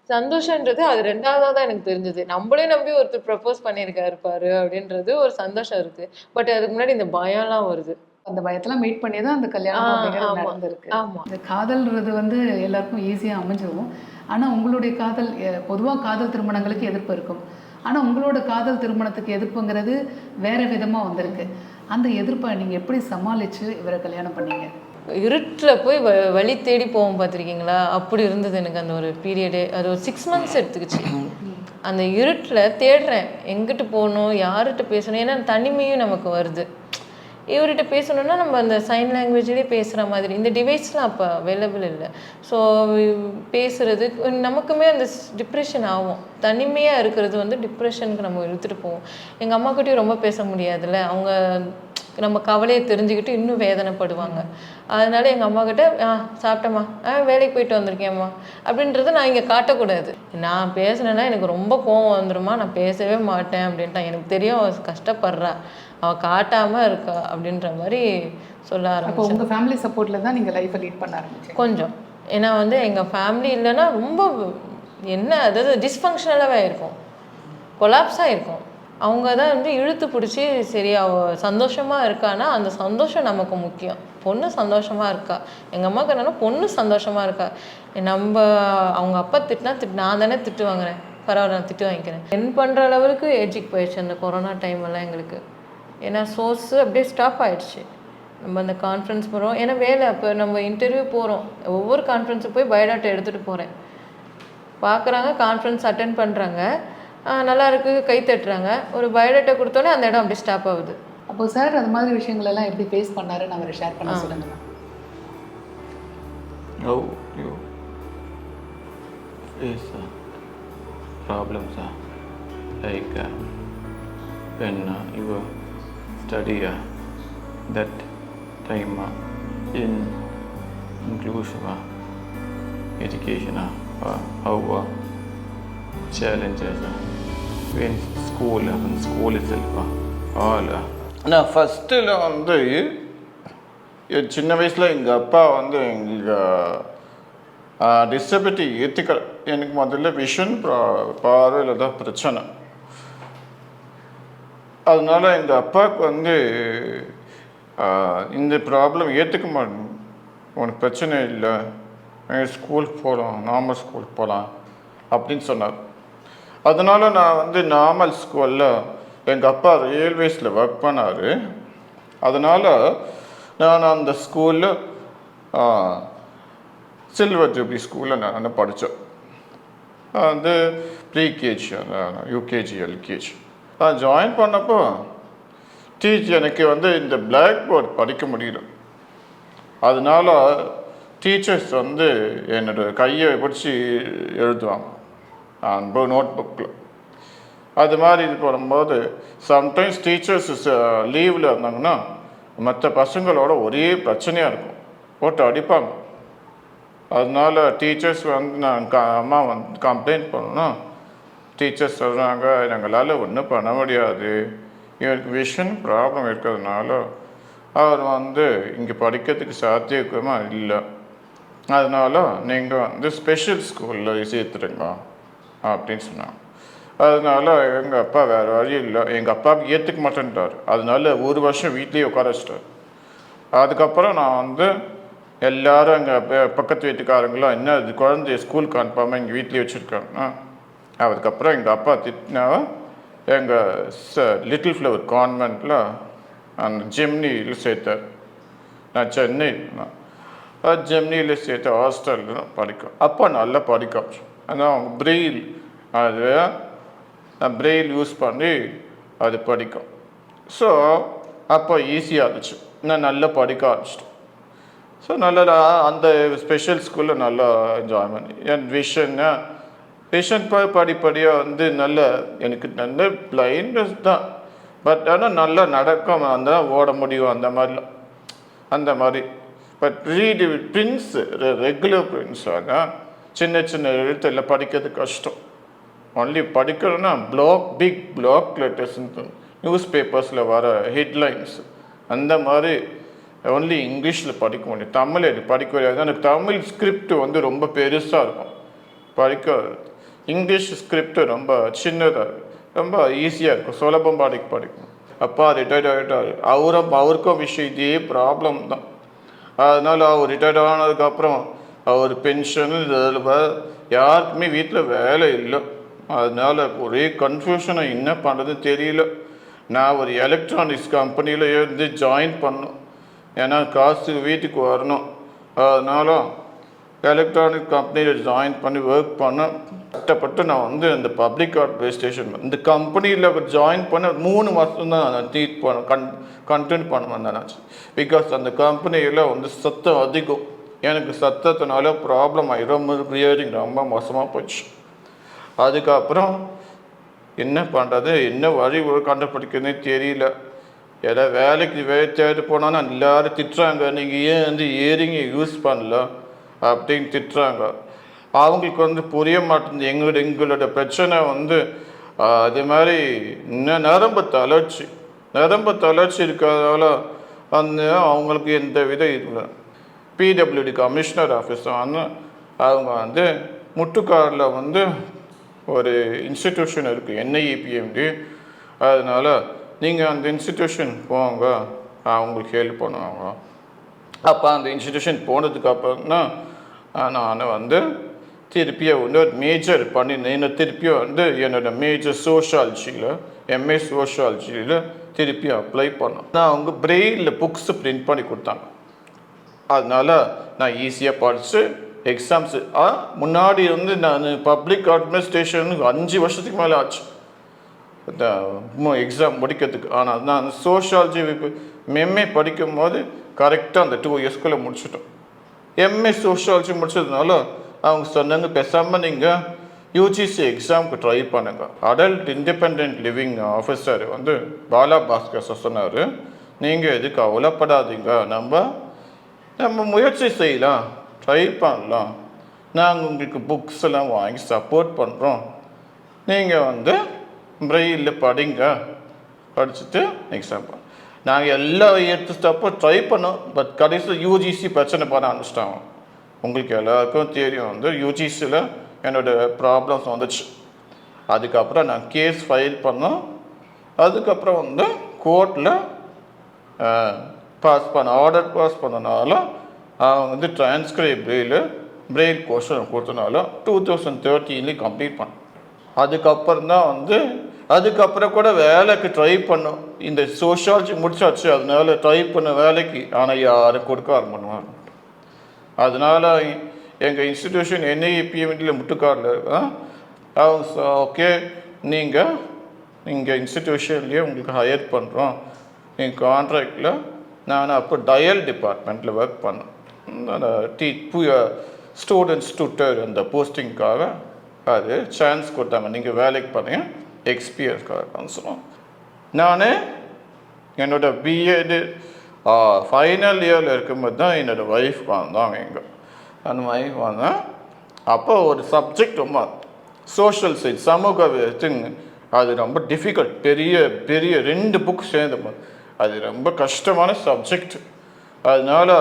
சந்தோஷன்றது அது 2வதாக தான் எனக்கு தெரிஞ்சது. நம்மளே நம்பி ஒருத்தர் ப்ரப்போஸ் பண்ணியிருக்காரு பாரு அப்படின்றது ஒரு சந்தோஷம் இருக்கு. பட் அதுக்கு முன்னாடி இந்த பயம்லாம் வருது. அந்த பயத்தெல்லாம் மீட் பண்ணி தான் அந்த கல்யாணம் அப்படிங்கிறது நடந்திருக்கு. இந்த காதல்ன்றது வந்து எல்லாருக்கும் ஈஸியாக அமைஞ்சிடும். ஆனால் உங்களுடைய காதல் பொதுவாக காதல் திருமணங்களுக்கு எதிர்ப்பு இருக்கும். ஆனால் உங்களோட காதல் திருமணத்துக்கு எதிர்ப்புங்கிறது வேற விதமாக வந்திருக்கு. அந்த எதிர்ப்பை நீங்கள் எப்படி சமாளித்து இவரை கல்யாணம் பண்ணீங்க? இருட்டில் போய் வழி தேடி போவோம் பார்த்துருக்கீங்களா, அப்படி இருந்தது எனக்கு அந்த ஒரு பீரியடு. அது ஒரு 6 months எடுத்துக்கிச்சு. அந்த இருட்டில் தேடுறேன், எங்கிட்டு போகணும், யார்கிட்ட பேசணும். ஏன்னா தனிமையும் நமக்கு வருது. இவர்கிட்ட பேசணுன்னா நம்ம அந்த சைன் லாங்குவேஜ்லேயே பேசுகிற மாதிரி இந்த டிவைஸ்லாம் அப்போ அவைலபிள் இல்லை. ஸோ பேசுகிறது நமக்குமே அந்த டிப்ரெஷன் ஆகும். தனிமையாக இருக்கிறது வந்து டிப்ரெஷனுக்கு நம்ம இழுத்துட்டு போவோம். எங்கள் அம்மாக்கிட்டையும் ரொம்ப பேச முடியாதுல்ல, அவங்க நம்ம கவலையை தெரிஞ்சுக்கிட்டு இன்னும் வேதனைப்படுவாங்க. அதனால எங்கள் அம்மாக்கிட்ட சாப்பிட்டேம்மா, வேலைக்கு போயிட்டு வந்திருக்கேம்மா அப்படின்றத நான் இங்கே காட்டக்கூடாது. நான் பேசினேன்னா எனக்கு ரொம்ப கோவம் வந்துடுமா, நான் பேசவே மாட்டேன் அப்படின்ட்டான். எனக்கு தெரியும் அவள் கஷ்டப்படுறா, அவள் காட்டாமல் இருக்கா அப்படின்ற மாதிரி சொல்ல அப்போ உங்கள் ஃபேமிலி சப்போர்ட்டில் தான் நீங்கள் லைஃப்பை லீட் பண்ண ஆரம்பிச்சீங்க? கொஞ்சம். ஏன்னா வந்து எங்கள் ஃபேமிலி இல்லைன்னா ரொம்ப என்ன அதாவது டிஸ்ஃபங்க்ஷனலாகவே இருக்கும், கொலாப்ஸாக இருக்கும். அவங்க தான் வந்து இழுத்து பிடிச்சி சரி அவள் சந்தோஷமாக இருக்கான்னா அந்த சந்தோஷம் நமக்கு முக்கியம். பொண்ணு சந்தோஷமாக இருக்கா, எங்கள் அம்மாவுக்கு என்னென்னா பொண்ணு சந்தோஷமாக இருக்கா. நம்ம அவங்க அப்பா திட்டினா நான் தானே திட்டு வாங்குறேன், பரவாயில்ல நான் திட்டு வாங்கிக்கிறேன். என் பண்ணுற அளவுக்கு ஏஜுக்கு போயிடுச்சு அந்த கொரோனா டைமெல்லாம் எங்களுக்கு. ஏன்னா சோர்ஸு அப்படியே ஸ்டாப் ஆகிடுச்சு. நம்ம அந்த கான்ஃபரன்ஸ் போகிறோம், ஏன்னா வேலை அப்போ நம்ம இன்டர்வியூ போகிறோம், ஒவ்வொரு கான்ஃபரன்ஸுக்கு போய் பயோடாட்டா எடுத்துகிட்டு போகிறேன். பார்க்குறாங்க, கான்ஃபரன்ஸ் அட்டென்ட் பண்ணுறாங்க, நல்லா இருக்குது, கை தட்டுறாங்க. ஒரு பயோடேட்டா கொடுத்தோன்னே அந்த இடம் அப்படியே ஸ்டாப் ஆகுது. அப்போ சார் அது மாதிரி விஷயங்களெல்லாம் எப்படி ஃபேஸ் பண்ணாருன்னு அவரை ஷேர் பண்ண சொல்லுங்க. How you face problems like when you study that time in inclusive education, how challenges when school itself all. நான் ஃபஸ்ட்டில் வந்து சின்ன வயசில் எங்கள் அப்பா வந்து எங்களுக்கு டிசபிலிட்டி ஏற்றுக்கல. எனக்கு முதல்ல விஷன் பார்வையில் தான் பிரச்சனை. அதனால எங்கள் அப்பாவுக்கு வந்து இந்த ப்ராப்ளம் ஏற்றுக்க மாட்டேன், உனக்கு பிரச்சனை இல்லை, ஸ்கூலுக்கு போகலாம், நார்மல் ஸ்கூலுக்கு போகலாம் அப்படின்னு சொன்னார். அதனால நான் வந்து நார்மல் ஸ்கூலில் எங்கள் அப்பா ரயில்வேஸில் ஒர்க் பண்ணார். அதனால் நான் அந்த ஸ்கூலில் சில்வர் ஜூப்ளி ஸ்கூலில் நான் படித்தேன். வந்து ப்ரீகேஜி, யூகேஜி, எல்கேஜி ஜாயின் பண்ணப்போ எனக்கு வந்து இந்த பிளாக் போர்டு படிக்க முடியல. அதனால டீச்சர்ஸ் வந்து என்னோட கையை பிடிச்சி எழுதுவாங்க நோட் புக்கில். அது மாதிரி இது பண்ணும்போது சம்டைம்ஸ் டீச்சர்ஸ் லீவில் இருந்தாங்கன்னா மற்ற பசங்களோட ஒரே பிரச்சனையாக இருக்கும், போட்டு அடிப்பாங்க. அதனால டீச்சர்ஸ் வந்து நான் அம்மா வந்து கம்ப்ளைண்ட் பண்ணணும். டீச்சர்ஸ் சொல்கிறாங்க, எங்களால் ஒன்றும் பண்ண முடியாது, இவருக்கு விஷன் ப்ராப்ளம் இருக்கிறதுனால அவர் வந்து இங்கே படிக்கிறதுக்கு சாத்தியமாக இல்லை, அதனால நீங்கள் வந்து ஸ்பெஷல் ஸ்கூலில் சேர்த்துடுங்க அப்படின்னு சொன்னாங்க. அதனால எங்கள் அப்பா வேறு வழி இல்லை, எங்கள் அப்பாவுக்கு ஏற்றுக்க மாட்டேன்ட்டார். அதனால ஒரு வருஷம் வீட்லேயே உட்கார வச்சிட்டார். அதுக்கப்புறம் நான் வந்து எல்லோரும் எங்கள் பக்கத்து வீட்டுக்காரங்களாம் என்ன இது குழந்தைய ஸ்கூலுக்கு அனுப்பாமல் எங்கள் வீட்லேயே வச்சுருக்காங்கன்னா, அதுக்கப்புறம் எங்கள் அப்பா திட்டினா எங்கள் லிட்டில் ஃப்ளவர் கான்வென்ட்டில் அந்த ஜெம்னியில் சேர்த்தார். நான் சென்னை ஜெம்னியில் சேர்த்து ஹாஸ்டலில் படிக்கும். அப்போ நல்லா படிக்க ஆனால் அவங்க பிரெயில் அது பிரெயில் யூஸ் பண்ணி அது படிக்கும். ஸோ அப்போ ஈஸியாக இருந்துச்சு, நான் நல்லா படிக்க ஆரம்பிச்சிட்டேன். ஸோ நல்லா அந்த ஸ்பெஷல் ஸ்கூலில் நல்லா என்ஜாய் பண்ணி என் விஷன் படிப்படியாக வந்து நல்ல எனக்கு நல்ல பிளைண்ட்னஸ் தான், பட் ஆனால் நல்லா நடக்கும், அந்த ஓட முடியும் அந்த மாதிரி. But read prints regular prints ஆனால் சின்ன சின்ன எழுத்தில் படிக்கிறது கஷ்டம். ஒன்லி படிக்கணும்னா பிக் பிளாக் லெட்டர்ஸ், நியூஸ் பேப்பர்ஸில் வர ஹெட்லைன்ஸ் அந்த மாதிரி ஒன்லி இங்கிலீஷில் படிக்க முடியும். தமிழ் எனக்கு படிக்க முடியாது. எனக்கு தமிழ் ஸ்கிரிப்ட் வந்து ரொம்ப பெருசாக இருக்கும், படிக்க. இங்கிலீஷ் ஸ்கிரிப்ட் ரொம்ப சின்னதாக இருக்கும், ரொம்ப ஈஸியாக இருக்கும், சுலபம் படிக்கும். அப்பா ரிட்டையர்ட் ஆகிட்டார். அவருக்கும் விஷயம் இதே ப்ராப்ளம் தான். அதனால் அவர் ரிட்டையர்ட் ஆனதுக்கப்புறம் அவர் பென்ஷன் யாருக்குமே வீட்டில் வேலை இல்லை. அதனால ஒரே கன்ஃபியூஷனாக என்ன பண்ணுறது தெரியல. நான் ஒரு எலக்ட்ரானிக்ஸ் கம்பெனியில் இருந்து ஜாயின் பண்ணோம். ஏன்னா காசு வீட்டுக்கு வரணும். அதனால எலக்ட்ரானிக் கம்பெனியில் ஜாயின் பண்ணி ஒர்க் பண்ண கஷ்டப்பட்டு நான் வந்து இந்த பப்ளிக் அட்மினிஸ்ட்ரேஷன் இந்த கம்பெனியில் ஜாயின் பண்ண 3 மாதம் தான் நான் கண்டினியூ பண்ண வந்தேன். பிகாஸ் அந்த கம்பெனியில் வந்து சத்தம் அதிகம். எனக்கு சத்தத்தினால ப்ராப்ளம் ஆகிடும். ரியாரிங் ரொம்ப மோசமாக போச்சு. அதுக்கப்புறம் என்ன பண்ணுறது, என்ன வழி கண்டுபிடிக்கிறதுனே தெரியல. ஏதாவது வேலைக்கு தேடி போனாலும் எல்லோரும் திட்டுறாங்க, நீங்கள் ஏன் வந்து இயரிங் யூஸ் பண்ணல அப்படின்னு திட்டுறாங்க. அவங்களுக்கு வந்து புரிய மாட்டேங்குது. எங்களோட பிரச்சனை வந்து அது மாதிரி இன்னும் நரம்பு தளர்ச்சி இருக்கிறதால வந்து அவங்களுக்கு எந்த வித இல்லை. பிடபிள்யூடி கமிஷனர் ஆஃபீஸர் வந்து அவங்க வந்து முட்டுக்காடில் வந்து ஒரு இன்ஸ்டிடியூஷன் இருக்குது, என்ஐஇபிஎம்டி. அதனால் நீங்கள் அந்த இன்ஸ்டிடியூஷன் போங்க, அவங்களுக்கு ஹெல்ப் பண்ணுவாங்க. அப்போ அந்த இன்ஸ்டிடியூஷன் போனதுக்கப்புறம் தான் நான் வந்து திருப்பியும் வந்து ஒரு மேஜர் பண்ணி திருப்பியும் வந்து என்னோடய மேஜர் சோஷியாலஜியில் எம்ஏ சோஷியாலஜியில் திருப்பியும் அப்ளை பண்ணேன். நான் அவங்க பிரெயிலில் புக்ஸு பிரிண்ட் பண்ணி கொடுத்தாங்க. அதனால் நான் ஈஸியாக படித்து எக்ஸாம்ஸு முன்னாடி வந்து நான் பப்ளிக் அட்மினிஸ்ட்ரேஷனுக்கு 5 வருஷத்துக்கு மேலே ஆச்சு எக்ஸாம் முடிக்கிறதுக்கு. ஆனால் நான் சோஷியாலஜி எம்ஏ படிக்கும் போது கரெக்டாக அந்த 2 இயர்ஸ்குள்ளே முடிச்சிட்டோம். எம்ஏ சோஷியாலஜி முடிச்சதுனால அவங்க சொன்னாங்க, பேசாமல் நீங்கள் யூஜிசி எக்ஸாமுக்கு ட்ரை பண்ணுங்க. அடல்ட் இண்டிபெண்ட் லிவிங் ஆஃபீஸர் வந்து பாலா பாஸ்கர் சொன்னார், நீங்கள் எதுக்கு கவலைப்படாதீங்க, நம்ம முயற்சி செய்யலாம், ட்ரை பண்ணலாம், நாங்கள் உங்களுக்கு புக்ஸ் எல்லாம் வாங்கி சப்போர்ட் பண்ணுறோம், நீங்கள் வந்து பிரெயிலில் படிச்சுட்டு எக்ஸாம் பண்ண. நாங்கள் எல்லா எடுத்து ஸ்டெப்போ ட்ரை பண்ணோம். பட் கடைசியில் யூஜிசி பிரச்சனை பண்ண ஆரம்பிச்சிட்டாங்க. உங்களுக்கு எல்லாருக்கும் தெரியும் வந்து யூஜிசியில் என்னோடய ப்ராப்ளம்ஸ் வந்துச்சு. அதுக்கப்புறம் நான் கேஸ் ஃபைல் பண்ணோம். அதுக்கப்புறம் வந்து கோர்ட்டில் ஆர்டர் பாஸ் பண்ணனால அவங்க வந்து டிரான்ஸ்கிரைப் பிரெயில் கோர்ஸ் கொடுத்தனால 2013 கம்ப்ளீட் பண்ணேன். அதுக்கப்புறம் கூட வேலைக்கு ட்ரை பண்ணோம். இந்த சோஷியாலஜி முடிச்சாச்சு, அதனால ட்ரை பண்ண வேலைக்கு. ஆனால் யாரும் கொடுக்க ஆரம்பிடுவாங்க. அதனால் எங்கள் இன்ஸ்டிடியூஷன் என்ஐபிஎம்டியில் முட்டுக்காடில் இருக்கா. அவங்க ஓகே, நீங்கள் இன்ஸ்டிடியூஷன்லேயே உங்களுக்கு ஹையர் பண்ணுறோம், நீங்கள் கான்ட்ராக்டில். நான் அப்போ டயல் டிபார்ட்மெண்ட்டில் ஒர்க் பண்ணேன். ஸ்டூடெண்ட்ஸ் டுட்டர் அந்த போஸ்டிங்காக அது சான்ஸ் கொடுத்தாங்க. நீங்கள் வேலைக்கு பண்ணீங்க, எக்ஸ்பீரியன்ஸ்க்காக சொன்னோம். நான் என்னோடய பிஎட் ஃபைனல் இயரில் இருக்கும்போது தான் என்னோடய ஒய்ஃப் வந்தாங்க. அந்த ஒய்ஃப் வந்தேன். அப்போ ஒரு சப்ஜெக்ட் ரொம்ப சோஷியல் சயின்ஸ், சமூக திங், அது ரொம்ப டிஃபிகல்ட். பெரிய 2 புக் சேர்ந்து அது ரொம்ப கஷ்டமான சப்ஜெக்ட். அதனால்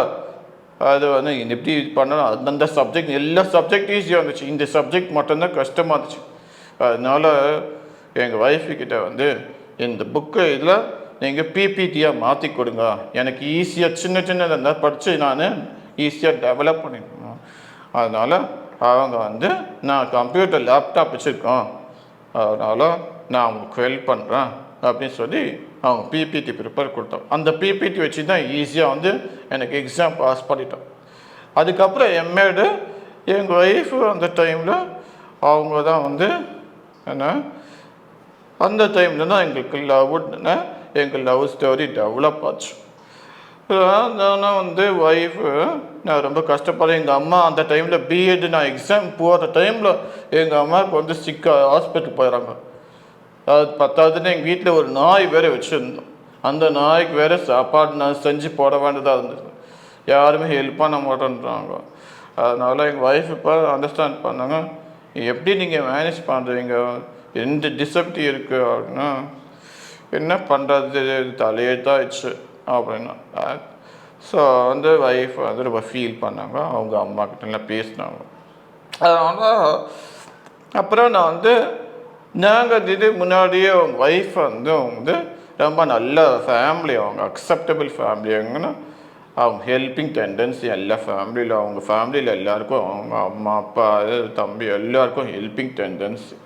அது வந்து எப்படி பண்ணணும், அந்தந்த சப்ஜெக்ட் எல்லா சப்ஜெக்ட் ஈஸியாக இருந்துச்சு, இந்த சப்ஜெக்ட் மட்டும்தான் கஷ்டமாக இருந்துச்சு. அதனால் எங்கள் ஒய்ஃபுக்கிட்ட வந்து இந்த புக்கை இதில் நீங்கள் பிபிடியாக மாற்றி கொடுங்க, எனக்கு ஈஸியாக சின்ன இருந்தால் படித்து நான் ஈஸியாக டெவலப் பண்ணிக்கணும். அதனால் அவங்க வந்து நான் கம்ப்யூட்டர் லேப்டாப் வச்சுருக்கோம், அதனால் நான் அவங்களுக்கு ஹெல்ப் பண்ணுறேன் அப்படின்னு சொல்லி அவங்க பிபிடி ப்ரிப்பேர் கொடுத்தோம். அந்த பிபிடி வச்சு தான் ஈஸியாக வந்து எனக்கு எக்ஸாம் பாஸ் பண்ணிட்டோம். அதுக்கப்புறம் எம்ஏடு எங்கள் ஒய்ஃபு அந்த டைமில் அவங்க தான் வந்து அந்த டைமில் தான் எங்கள் லவ் ஸ்டோரி டெவலப் ஆச்சு. நான் வந்து ஒய்ஃபு நான் ரொம்ப கஷ்டப்படுறேன். எங்கள் அம்மா அந்த டைமில் பிஎட் நான் எக்ஸாம் போகிற டைமில் எங்கள் அம்மாவுக்கு வந்து ஹாஸ்பிட்டல் போயிடறாங்க. அது பத்தாவதுன்னு எங்கள் வீட்டில் ஒரு நாய் வேறு வச்சுருந்தோம். அந்த நாய்க்கு வேறு சாப்பாடு நான் செஞ்சு போட வேண்டியதாக இருந்தது. யாருமே ஹெல்ப் பண்ண மாட்டேன்றாங்க. அதனால் எங்கள் ஒய்ஃப் இப்போ அண்டர்ஸ்டாண்ட் பண்ணாங்க, எப்படி நீங்கள் மேனேஜ் பண்ணுறீங்க, எந்த டிசபிலிட்டி இருக்குது அப்படின்னா என்ன பண்ணுறது, தலையெழுத்தாயிடுச்சு அப்படின்னா. ஸோ வந்து ஒய்ஃப் வந்து ரொம்ப ஃபீல் பண்ணாங்க. அவங்க அம்மா கிட்டலாம் பேசினாங்க. அதனால் அப்புறம் நான் வந்து நாங்கள் முன்னாடியே அவங்க ஒய்ஃப் வந்து ரொம்ப நல்ல ஃபேமிலி, அவங்க அக்செப்டபிள் ஃபேமிலி. எங்கன்னா அவங்க ஹெல்பிங் டெண்டன்சி எல்லா ஃபேமிலியில், அவங்க ஃபேமிலியில் எல்லாருக்கும் அவங்க அம்மா அப்பா தம்பி எல்லாருக்கும் ஹெல்பிங் டெண்டன்சி.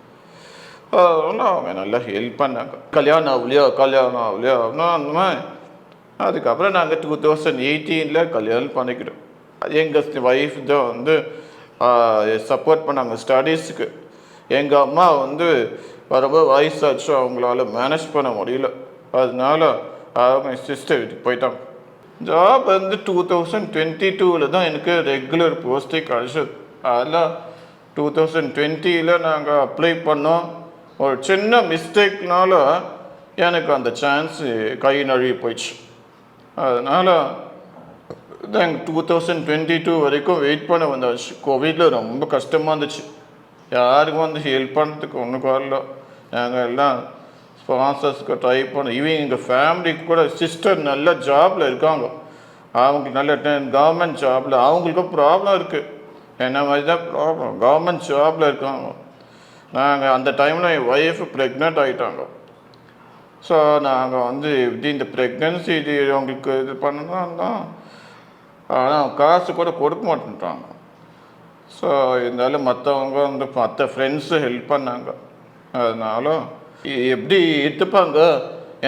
அதனால அவங்க நல்லா ஹெல்ப் பண்ணாங்க. கல்யாணம் ஆகலையா அப்படின்னா அந்த மாதிரி. அதுக்கப்புறம் நாங்கள் 2018 கல்யாணம் பண்ணிக்கிட்டோம். எங்கள் ஒய்ஃப் தான் வந்து சப்போர்ட் பண்ணாங்க ஸ்டடீஸுக்கு. எங்கள் அம்மா வந்து ரொம்ப வயசாச்சு, அவங்களால மேனேஜ் பண்ண முடியல. அதனால அவங்க சிஸ்டர் வீட்டுக்கு போயிட்டாங்க. ஜாப் வந்து 2022 தான் எனக்கு ரெகுலர் போஸ்டே கிடச்சது. அதெல்லாம் 2020 நாங்கள் அப்ளை பண்ணோம். ஒரு சின்ன மிஸ்டேக்னால எனக்கு அந்த சான்ஸு கை நழுவி போயிடுச்சு. அதனால் தான் 2022 வரைக்கும் வெயிட் பண்ண வந்தாச்சு. கோவிடில் ரொம்ப கஷ்டமாக இருந்துச்சு. யாருக்கும் வந்து ஹெல்ப் பண்ணுறதுக்கு ஒன்றும் வரல. நாங்கள் எல்லாம் ஸ்பான்சர்ஸ்க்கு ட்ரை பண்ணோம். இவங்க எங்கள் ஃபேமிலிக்கு கூட சிஸ்டர் நல்ல ஜாபில் இருக்காங்க. அவங்களுக்கு நல்ல கவர்மெண்ட் ஜாபில். அவங்களுக்கும் ப்ராப்ளம் இருக்குது, என்ன மாதிரி தான் ப்ராப்ளம். கவர்மெண்ட் ஜாபில் இருக்காங்க. நாங்கள் அந்த டைமில் என் ஒய்ஃப் ப்ரெக்னென்ட் ஆகிட்டாங்க. ஸோ நாங்கள் வந்து இப்படி இந்த ப்ரெக்னென்சி இது அவங்களுக்கு இது பண்ணணும்னா ஆனால் காசு கூட கொடுக்க மாட்டேன்ட்டாங்க. ஸோ இருந்தாலும் மற்றவங்க வந்து மற்ற ஃப்ரெண்ட்ஸு ஹெல்ப் பண்ணாங்க. அதனால எப்படி எடுத்துப்பாங்க,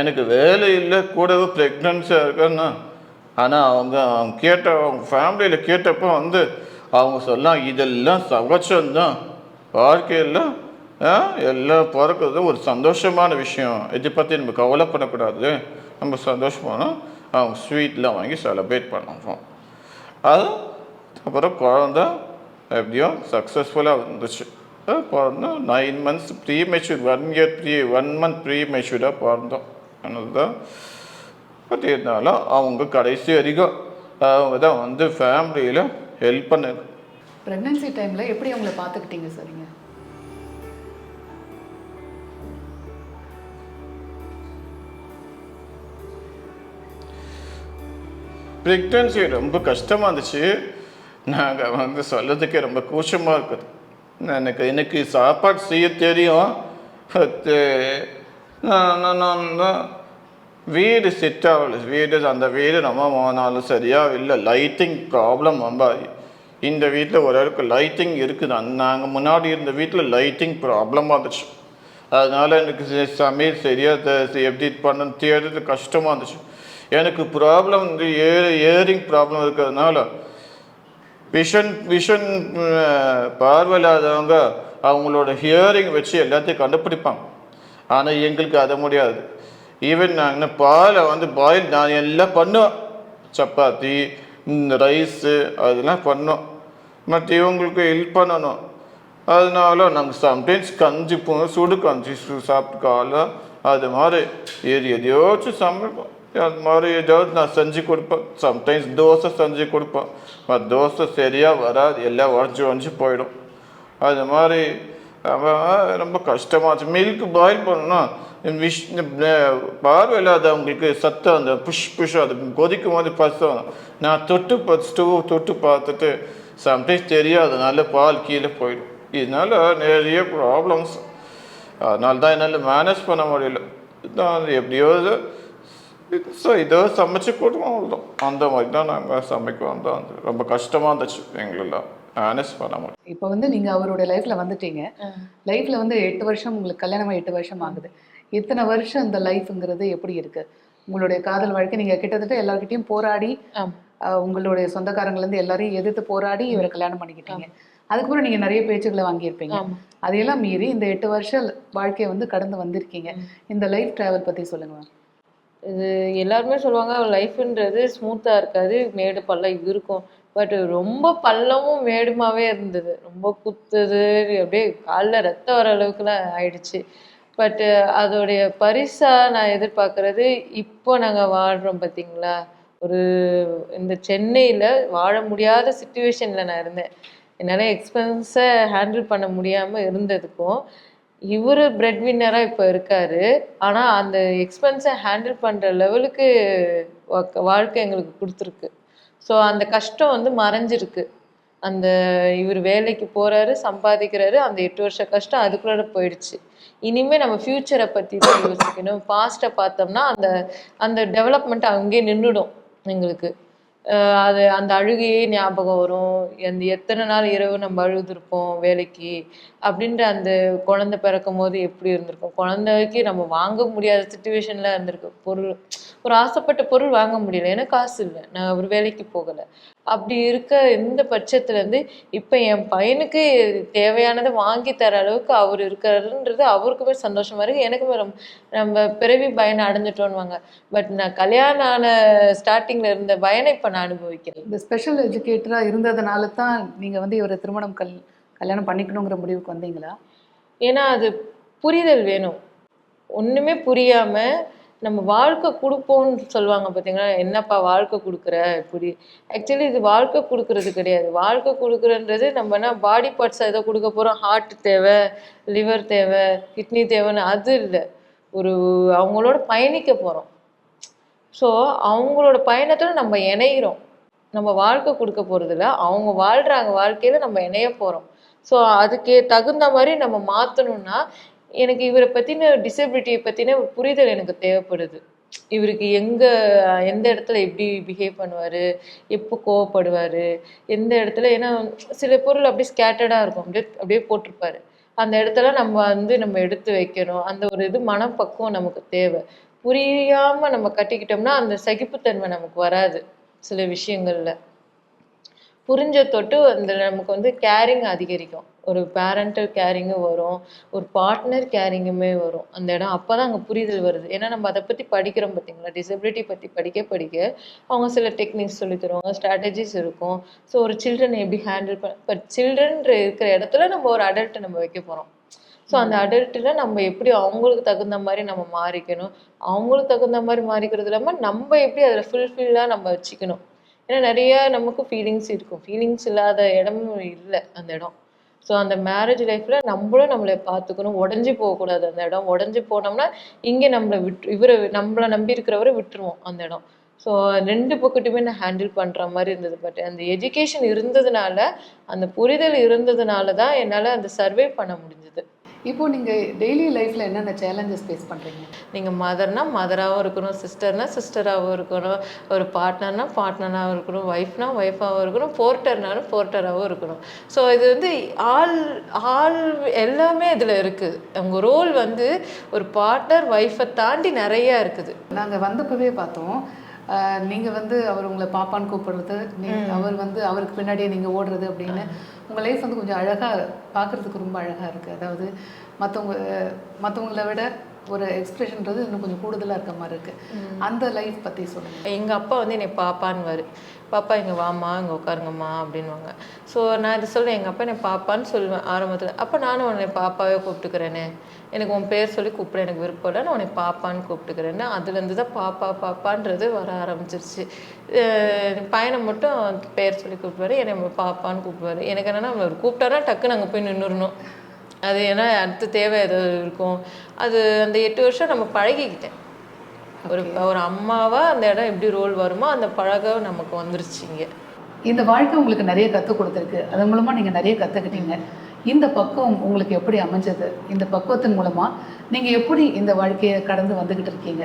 எனக்கு வேலை இல்லை கூடவே ப்ரெக்னென்சியாக இருக்குன்னா. ஆனால் அவங்க அவங்க ஃபேமிலியில் கேட்டப்போ வந்து அவங்க சொல்லலாம், இதெல்லாம் சகஜம்தான், வாழ்க்கையில் எல்லாம் பிறக்கிறது ஒரு சந்தோஷமான விஷயம், இதை பற்றி நம்ம கவலைப்படக்கூடாது, நம்ம சந்தோஷமான அவங்க ஸ்வீட்லாம் வாங்கி செலிப்ரேட் பண்ணுறோம். அது அப்புறம் குழந்த எப்படியோ சக்ஸஸ்ஃபுல்லாக வந்துச்சு. பிறந்தோம் 9 months ப்ரீ மெச்சூர், 1 month ப்ரீ மெச்சூர்டாக பிறந்தோம். அதுதான். பட் இருந்தாலும் அவங்க கடைசி வரைக்கும் அவங்க தான் வந்து ஃபேமிலியில் ஹெல்ப் பண்ணாங்க. ப்ரெக்னன்சி டைமில் எப்படி அவங்கள பார்த்துக்கிட்டீங்க சார் நீங்கள்? ப்ரெக்னன்சி ரொம்ப கஷ்டமாக இருந்துச்சு. நாங்கள் வந்து சொல்கிறதுக்கே ரொம்ப கூச்சமாக இருக்குது. எனக்கு சாப்பாடு செய்ய தெரியும். பத்து நான் வீடு செட் ஆகலை. அந்த வீடு நம்ம போனாலும் சரியாக இல்லை. லைட்டிங் ப்ராப்ளம் ரொம்ப. இந்த வீட்டில் ஓரளவுக்கு லைட்டிங் இருக்குது. நாங்கள் முன்னாடி இருந்த வீட்டில் லைட்டிங் ப்ராப்ளமாக இருந்துச்சு. அதனால் எனக்கு சமையல் சரியாக எப்படி பண்ணணும் தேடுறது கஷ்டமாக இருந்துச்சு. எனக்கு ப்ராப்ளம் வந்து ஏரிங் ப்ராப்ளம் இருக்கிறதுனால விஷன் பார்வையில்லாதவங்க அவங்களோட ஹியரிங் வச்சு எல்லாத்தையும் கண்டுபிடிப்பாங்க. ஆனால் எங்களுக்கு அதை முடியாது. ஈவன் நாங்கள் பாலை வந்து பாயில் நான் எல்லாம் பண்ணுவேன். சப்பாத்தி, ரைஸு அதெல்லாம் பண்ணோம். பட் இவங்களுக்கு ஹெல்ப் பண்ணணும். அதனால நாங்கள் சம்டைம்ஸ் கஞ்சி சுடு கஞ்சி சாப்பிட்டுக்கால அது மாதிரி எதையோச்சும் சமைப்போம். அது மாதிரி ஏதாவது நான் செஞ்சு கொடுப்பேன். சம்டைம்ஸ் தோசை செஞ்சு கொடுப்பேன். தோசை சரியாக வராது, எல்லாம் உடஞ்சி போயிடும். அது மாதிரி ரொம்ப கஷ்டமாச்சு. மில்க் பாயில் பண்ணணும்னா பார்வையில்லாதவங்களுக்கு சத்தம் அந்த புஷ் அது கொதிக்கும் போது பசம். நான் ஸ்டவ் தொட்டு பார்த்துட்டு சம்டைம்ஸ் தெரியாதனால பால் கீழே போயிடும். இதனால நிறைய ப்ராப்ளம்ஸ். அதனால தான் என்னால் மேனேஜ் பண்ண முடியல. இதுதான் எப்படியோ இதோ சமைச்சு கொடுவோம், அவ்வளோதான். அந்த மாதிரி தான் நாங்கள் சமைக்குவோம். தான் ரொம்ப கஷ்டமாக இருந்துச்சு எங்களெல்லாம் மேனேஜ் பண்ண முடியும். இப்போ வந்து நீங்கள் அவருடைய லைஃப்பில் வந்துட்டீங்க. லைஃப்பில் வந்து 8 வருஷம், உங்களுக்கு கல்யாணமாக 8 வருஷம் ஆகுது. இத்தனை வருஷம் இந்த லைஃப்ங்கிறது எப்படி இருக்கு? உங்களுடைய காதல் வாழ்க்கை நீங்கள் கிட்டத்தட்ட எல்லார்கிட்டையும் போராடி, உங்களுடைய சொந்தக்காரங்கலேருந்து எல்லாரையும் எதிர்த்து போராடி இவரை கல்யாணம் பண்ணிக்கிட்டீங்க. அதுக்கப்புறம் நீங்கள் நிறைய பேச்சுக்களை வாங்கியிருப்பீங்க. அதையெல்லாம் மீறி இந்த 8 வருஷம் வாழ்க்கையை வந்து கடந்து வந்திருக்கீங்க. இந்த லைஃப் ட்ராவல் பற்றி சொல்லுங்க. இது எல்லாருமே சொல்லுவாங்க லைஃப்ன்றது ஸ்மூத்தாக இருக்காது, மேடு பள்ளம் இருக்கும். பட் ரொம்ப பள்ளமும் மேடுமாவே இருந்தது. ரொம்ப குத்துது, அப்படியே காலில் ரத்தம் வர அளவுக்குலாம் ஆயிடுச்சு. பட்டு அதோடைய பரிசாக நான் எதிர்பார்க்குறது, இப்போ நாங்கள் வாழ்கிறோம் பார்த்தீங்களா, ஒரு இந்த சென்னையில் வாழ முடியாத சுச்சுவேஷனில் நான் இருந்தேன். என்னால் எக்ஸ்பென்ஸை ஹேண்டில் பண்ண முடியாமல் இருந்ததுக்கும் இவர் பிரெட் வின்னராக இப்போ இருக்கார். ஆனால் அந்த எக்ஸ்பென்ஸை ஹேண்டில் பண்ணுற லெவலுக்கு வாழ்க்கை எங்களுக்கு கொடுத்துருக்கு. ஸோ அந்த கஷ்டம் வந்து மறைஞ்சிருக்கு. அந்த இவர் வேலைக்கு போகிறாரு, சம்பாதிக்கிறாரு, அந்த 8 வருஷ கஷ்டம் அதுக்குள்ளே போயிடுச்சு. இனிமேல் நம்ம ஃப்யூச்சரை பற்றி தான் யோசிக்கணும். பாஸ்ட்டை பார்த்தோம்னா அந்த அந்த டெவலப்மெண்ட் அங்கேயே நின்றுடும் எங்களுக்கு. அது அந்த அழுகையே ஞாபகம் வரும். அந்த எத்தனை நாள் இரவு நம்ம அழுதுருப்போம் வேலைக்கு அப்படின்ற அந்த குழந்தை பிறக்கும்போது எப்படி இருந்திருக்கும். குழந்தைக்கு நம்ம வாங்க முடியாத சுச்சுவேஷன்ல இருந்திருக்கு. பொருள் ஒரு ஆசைப்பட்ட பொருள் வாங்க முடியல. எனக்கு காசு இல்லை, நான் ஒரு வேலைக்கு போகலை. அப்படி இருக்க இந்த பட்சத்துல இருந்து இப்ப என் பையனுக்கு தேவையானதை வாங்கி தர அளவுக்கு அவர் இருக்காருன்றது அவருக்குமே சந்தோஷமா இருக்கு, எனக்குமே ரொம்ப. நம்ம பிறவி பயனை அடைஞ்சிட்டோன்னுவாங்க. பட் நான் கல்யாணம் ஆன ஸ்டார்டிங்ல இருந்த பயனை இப்ப நான் அனுபவிக்கிறேன். இந்த ஸ்பெஷல் எஜுகேட்டராக இருந்ததுனால தான் நீங்கள் வந்து இவரை கல்யாணம் பண்ணிக்கணுங்கிற முடிவுக்கு வந்தீங்களா? ஏன்னா அது புரிதல் வேணும். ஒண்ணுமே புரியாம நம்ம வாழ்க்கை கொடுப்போம்னு சொல்லுவாங்க பார்த்தீங்களா, என்னப்பா வாழ்க்கை கொடுக்குற இப்படி. ஆக்சுவலி இது வாழ்க்கை கொடுக்கறது கிடையாது. வாழ்க்கை கொடுக்குறன்றது நம்ம என்ன பாடி பார்ட்ஸ் ஏதோ கொடுக்க போகிறோம், ஹார்ட் தேவை, லிவர் தேவை, கிட்னி தேவைன்னு அது இல்லை. ஒரு அவங்களோட பயணிக்க போகிறோம். ஸோ அவங்களோட பயணத்தில் நம்ம இணைகிறோம். நம்ம வாழ்க்கை கொடுக்க போகிறதில்ல, அவங்க வாழ்கிறாங்க வாழ்க்கையில் நம்ம இணைய போகிறோம். ஸோ அதுக்கு தகுந்த மாதிரி நம்ம மாற்றணும்னா எனக்கு இவரை பற்றின டிசபிலிட்டியை பற்றின ஒரு புரிதல் எனக்கு தேவைப்படுது. இவருக்கு எந்த இடத்துல எப்படி பிஹேவ் பண்ணுவார், எப்போ கோவப்படுவார், எந்த இடத்துல. ஏன்னா சில பொருள் அப்படியே ஸ்கேட்டர்டாக இருக்கும், அப்படியே போட்டிருப்பாரு. அந்த இடத்துல நம்ம எடுத்து வைக்கணும். அந்த ஒரு மனப்பக்குவம் நமக்கு தேவை. புரியாமல் நம்ம கட்டிக்கிட்டோம்னா அந்த சகிப்புத்தன்மை நமக்கு வராது. சில விஷயங்கள்ல புரிஞ்ச தொட்டு அந்த நமக்கு கேரிங் அதிகரிக்கும். ஒரு பேரண்டல் கேரிங்கும் வரும், ஒரு பார்ட்னர் கேரிங்குமே வரும் அந்த இடம். அப்போ தான் அங்கே புரிதல் வருது. ஏன்னா நம்ம அதை பற்றி படிக்கிறோம் பார்த்தீங்களா, டிசபிலிட்டி பற்றி படிக்க அவங்க சில டெக்னிக்ஸ் சொல்லி தருவாங்க, ஸ்ட்ராட்டஜிஸ் இருக்கும். ஸோ ஒரு சில்ட்ரன் எப்படி ஹேண்டில் பட் சில்ட்ரன் இருக்கிற இடத்துல நம்ம ஒரு அடல்ட்டை நம்ம வைக்க போகிறோம். ஸோ அந்த அடல்ட்டில் நம்ம எப்படி அவங்களுக்கு தகுந்த மாதிரி நம்ம மாறிக்கணும், அவங்களுக்கு தகுந்த மாதிரி மாறிக்கிறது இல்லாமல் நம்ம எப்படி அதில் ஃபுல்ஃபில்லாக நம்ம வச்சுக்கணும். ஏன்னா நிறைய நமக்கு ஃபீலிங்ஸ் இருக்கும், ஃபீலிங்ஸ் இல்லாத இடமும் இல்லை அந்த இடம். ஸோ அந்த மேரேஜ் லைஃப்பில் நம்மளை பார்த்துக்கணும், உடஞ்சி போகக்கூடாது. அந்த இடம் உடஞ்சி போனோம்னா இங்கே நம்மளை நம்பி இருக்கிறவரை விட்டுருவோம் அந்த இடம். ஸோ 2 பக்கத்துமே நான் ஹேண்டில் பண்ணுற மாதிரி இருந்தது. பட் அந்த எஜுகேஷன் இருந்ததுனால, அந்த புரிதல் இருந்ததுனால தான் என்னால் அந்த சர்வே பண்ண முடிஞ்சது. இப்போ நீங்கள் டெய்லி லைஃப்பில் என்னென்ன சேலஞ்சஸ் ஃபேஸ் பண்ணுறீங்க? நீங்கள் மதர்னா மதராகவும் இருக்கணும், சிஸ்டர்னா சிஸ்டராகவும் இருக்கணும், ஒரு பார்ட்னர்னா பார்ட்னராகவும் இருக்கணும், ஒய்ஃப்னா ஒய்ஃபாகவும் இருக்கணும், போர்ட்டர்னாலும் போர்ட்டராகவும் இருக்கணும். ஸோ இது ஆல் எல்லாமே இதில் இருக்குது. உங்கள் ரோல் ஒரு பார்ட்னர் ஒய்ஃபை தாண்டி நிறையா இருக்குது. நாங்கள் வந்தப்பவே பார்த்தோம், நீங்கள் அவர் உங்களை பாப்பான்னு கூப்பிடுறது, அவர் அவருக்கு பின்னாடியே நீங்கள் ஓடுறது அப்படின்னு உங்கள் லைஃப் கொஞ்சம் அழகாக பார்க்குறதுக்கு ரொம்ப அழகாக இருக்குது. அதாவது மற்றவங்கள விட ஒரு எக்ஸ்பிரஷன்றது இன்னும் கொஞ்சம் கூடுதலாக இருக்க மாதிரி இருக்குது. அந்த லைஃப் பற்றி சொல்லுங்கள். எங்கள் அப்பா என்னை பாப்பான்னுவார். பாப்பா இங்கே வாம்மா, இங்கே உட்காருங்கம்மா அப்படின்வாங்க. ஸோ நான் இது சொல்லுவேன், எங்கள் அப்பா என்னை பாப்பான்னு சொல்லுவேன் ஆரம்பத்தில். அப்போ நானும் உன்னை பாப்பாவே கூப்பிட்டுக்கிறேனே, எனக்கு உன் பேர் சொல்லி கூப்பிட எனக்கு விருப்பம் இல்லை, நான் உன்னை பாப்பான்னு கூப்பிட்டுக்கிறேன்னு. அதுலேருந்து தான் பாப்பான்றது வர ஆரம்பிச்சிருச்சு. பையனை மட்டும் பேர் சொல்லி கூப்பிடுவார், என்னை பாப்பான்னு கூப்பிடுவார். எனக்கு என்னென்னா அவர் கூப்பிட்டாரா டக்குன்னு அங்கே போய் நின்றுடணும். அது ஏன்னா அடுத்த தேவை ஏதாவது இருக்கும். அது அந்த 8 வருஷம் நம்ம பழகிக்கிட்டேன். ஒரு அம்மாவா அந்த இடம் எப்படி ரோல் வருமோ அந்த பழக்கம் நமக்கு வந்துருச்சுங்க. இந்த வாழ்க்கை உங்களுக்கு நிறைய கற்றுக் கொடுத்துருக்கு, அது மூலமாக நீங்கள் நிறைய கற்றுக்கிட்டீங்க. இந்த பக்குவம் உங்களுக்கு எப்படி அமைஞ்சது? இந்த பக்குவத்தின் மூலமாக நீங்கள் எப்படி இந்த வாழ்க்கையை கடந்து வந்துக்கிட்டு இருக்கீங்க?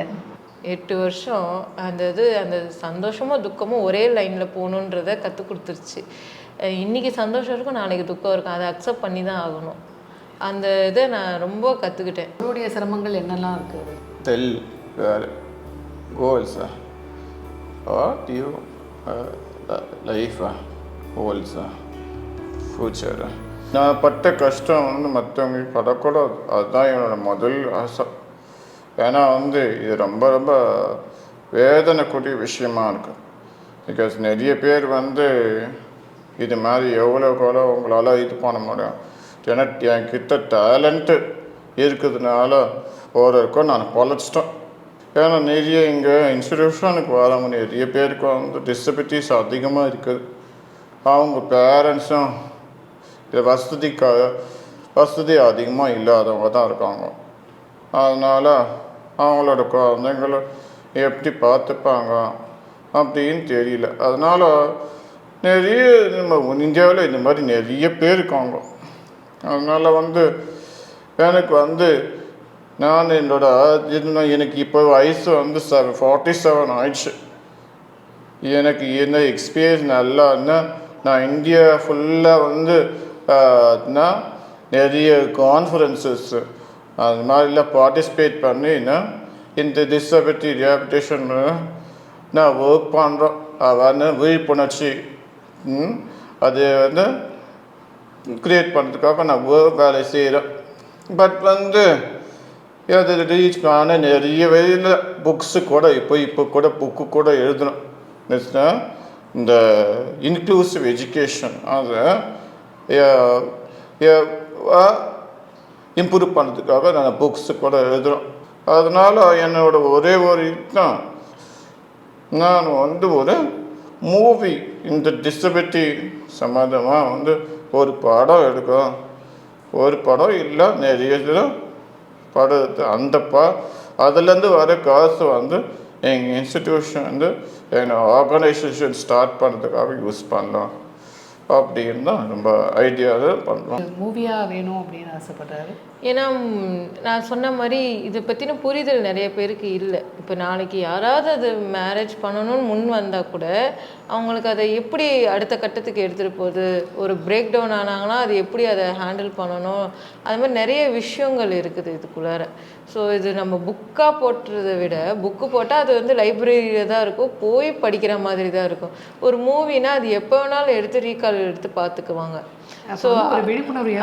8 வருஷம் அந்த சந்தோஷமும் துக்கமும் ஒரே லைனில் போகணுன்றதை கற்றுக் கொடுத்துருச்சு. இன்றைக்கி சந்தோஷம் இருக்கும், நாளைக்கு துக்கம் இருக்கும், அதை அக்செப்ட் பண்ணி தான் ஆகணும். அந்த இதை நான் ரொம்ப கற்றுக்கிட்டேன். உங்களுடைய சிரமங்கள் என்னெல்லாம் இருக்குது? Tell your goals, what you life goals, future. நான் பட்ட கஷ்டம் மற்றவங்களுக்கு படக்கூடாது, அதுதான் என்னோட முதல் ஆசை. ஏன்னா இது ரொம்ப ரொம்ப வேதனைக்கூடிய விஷயமா இருக்கு. பிகாஸ் நிறைய பேர் இது மாதிரி எவ்வளோ உங்களால் இது பண்ண முடியும். ஏன்னா என்கிட்ட டேலண்ட்டு இருக்கிறதுனால ஒருக்கும் நான் பொழைச்சிட்டேன். ஏன்னா நிறைய இங்கே இன்ஸ்டிடியூஷனுக்கு வரவங்க நிறைய பேருக்கு டிசபிலிட்டிஸ் அதிகமாக இருக்குது. அவங்க பேரண்ட்ஸும் இது வசதி அதிகமாக இல்லாதவங்க தான் இருக்காங்க. அதனால் அவங்களோட குழந்தைங்கள எப்படி பார்த்துப்பாங்க அப்படின்னு தெரியல. அதனால் நிறைய நம்ம இந்தியாவில் இந்த மாதிரி நிறைய பேர் இருக்காங்க. அதனால் எனக்கு நான் எனக்கு இப்போ வயசு 47 ஆயிடுச்சு. எனக்கு என்ன எக்ஸ்பீரியன்ஸ் நல்லான்னா நான் இந்தியா ஃபுல்லாக வந்து நிறைய கான்ஃபரன்சஸ் அது மாதிரிலாம் பார்ட்டிசிபேட் பண்ணினா இந்த டிசபிலிட்டி ரிஹாபிலிட்டேஷன் நான் ஒர்க் பண்ணுறோம். அதாவது விழிப்புணர்ச்சி அது வந்து க்ரியேட் பண்ணுறதுக்காக நான் வேலை செய்கிறேன். பட் வந்து அது ரீச் பண்ண நிறைய வெளியில் புக்ஸு கூட இப்போ கூட புக்கு கூட எழுதணும். இந்த இன்க்ளூசிவ் எஜுகேஷன் அதை இம்ப்ரூவ் பண்ணுறதுக்காக நான் புக்ஸு கூட எழுதுகிறோம். அதனால் என்னோட ஒரே ஒரு இதுதான், நான் வந்து ஒரு மூவி இந்த டிசபிலிட்டி சம்மந்தமாக வந்து ஒரு படம் எடுக்கும். ஒரு படம் இல்லை நிறைய படம் எடுத்து அதுலேருந்து வர காசு வந்து எங்கள் இன்ஸ்டிடியூஷன் வந்து எங்கள் ஆர்கனைசேஷன் ஸ்டார்ட் பண்ணுறதுக்காக யூஸ் பண்ணலாம் அப்படின்னு தான் ரொம்ப ஐடியாவை பண்ணுறோம். மூவியாக வேணும் அப்படின்னு ஆசைப்படுறாரு. ஏன்னா நான் சொன்ன மாதிரி இதை பற்றின புரிதல் நிறைய பேருக்கு இல்லை. இப்போ நாளைக்கு யாராவது அது மேரேஜ் பண்ணணும்னு முன் வந்தால் கூட அவங்களுக்கு அதை எப்படி அடுத்த கட்டத்துக்கு எடுத்துகிட்டு போகுது, ஒரு பிரேக் டவுன் ஆனாங்கன்னா அது எப்படி அதை ஹேண்டில் பண்ணணும், அது மாதிரி நிறைய விஷயங்கள் இருக்குது இதுக்குள்ளார. ஸோ இது நம்ம புக்காக போட்டுறதை விட புக்கு போட்டால் அது வந்து லைப்ரரியில் தான் இருக்கும், போய் படிக்கிற மாதிரி தான் இருக்கும். ஒரு மூவினா அது எப்போ வேணாலும் எடுத்து ரீகால் எடுத்து பார்த்துக்குவாங்க. ஸோ விழிப்புணர்வு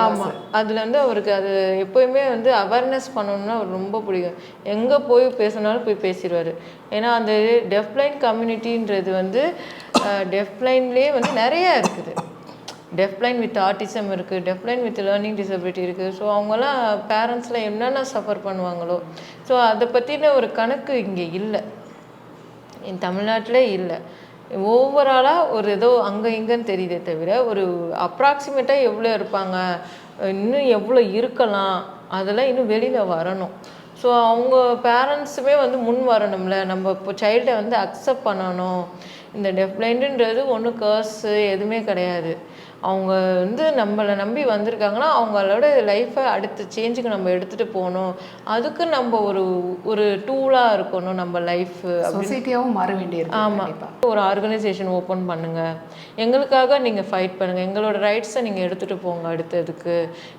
ஆமாம், அதில் வந்து அவருக்கு அது எப்போயுமே வந்து அவேர்னஸ் பண்ணணும்னா அவர் ரொம்ப பிடிக்கும். எங்கே போய் பேசினாலும் போய் பேசிடுவார். ஏன்னா அந்த டெஃப்லைன் கம்யூனிட்டின்றது வந்து டெஃப்லைன்லேயே வந்து நிறையா இருக்குது. டெஃப்லைன் வித் ஆர்டிசம் இருக்குது, டெஃப்லைன் வித் லேர்னிங் டிசபிலிட்டி இருக்குது. ஸோ அவங்களாம் பேரண்ட்ஸ்லாம் என்னென்ன சஃபர் பண்ணுவாங்களோ, ஸோ அதை பற்றின ஒரு கணக்கு இங்கே இல்லை, தமிழ்நாட்டிலே இல்லை. ஓவராலாக ஒரு ஏதோ அங்கே இங்கேன்னு தெரியுதே தவிர ஒரு அப்ராக்சிமேட்டாக எவ்வளோ இருப்பாங்க, இன்னும் எவ்வளோ இருக்கலாம், அதெல்லாம் இன்னும் வெளியில் வரணும். ஸோ அவங்க பேரண்ட்ஸுமே வந்து முன் வரணும்ல. நம்ம இப்போ சைல்டை வந்து அக்செப்ட் பண்ணணும். இந்த டெஃப்லைன்டுன்றது ஒன்றும் கர்ஸு எதுவுமே கிடையாது. அவங்க வந்து நம்மளை நம்பி வந்திருக்காங்கன்னா அவங்களோட லைஃப்பை அடுத்த சேஞ்சுக்கு நம்ம எடுத்துகிட்டு போகணும். அதுக்கு நம்ம ஒரு டூலாக இருக்கணும் நம்ம லைஃப். சொசைட்டியாகவும் மாற வேண்டியிருக்கு. ஆமாம், ஒரு ஆர்கனைசேஷன் ஓப்பன் பண்ணுங்கள், எங்களுக்காக நீங்கள் ஃபைட் பண்ணுங்கள், எங்களோட ரைட்ஸை நீங்கள் எடுத்துகிட்டு போங்க அடுத்ததுக்கு.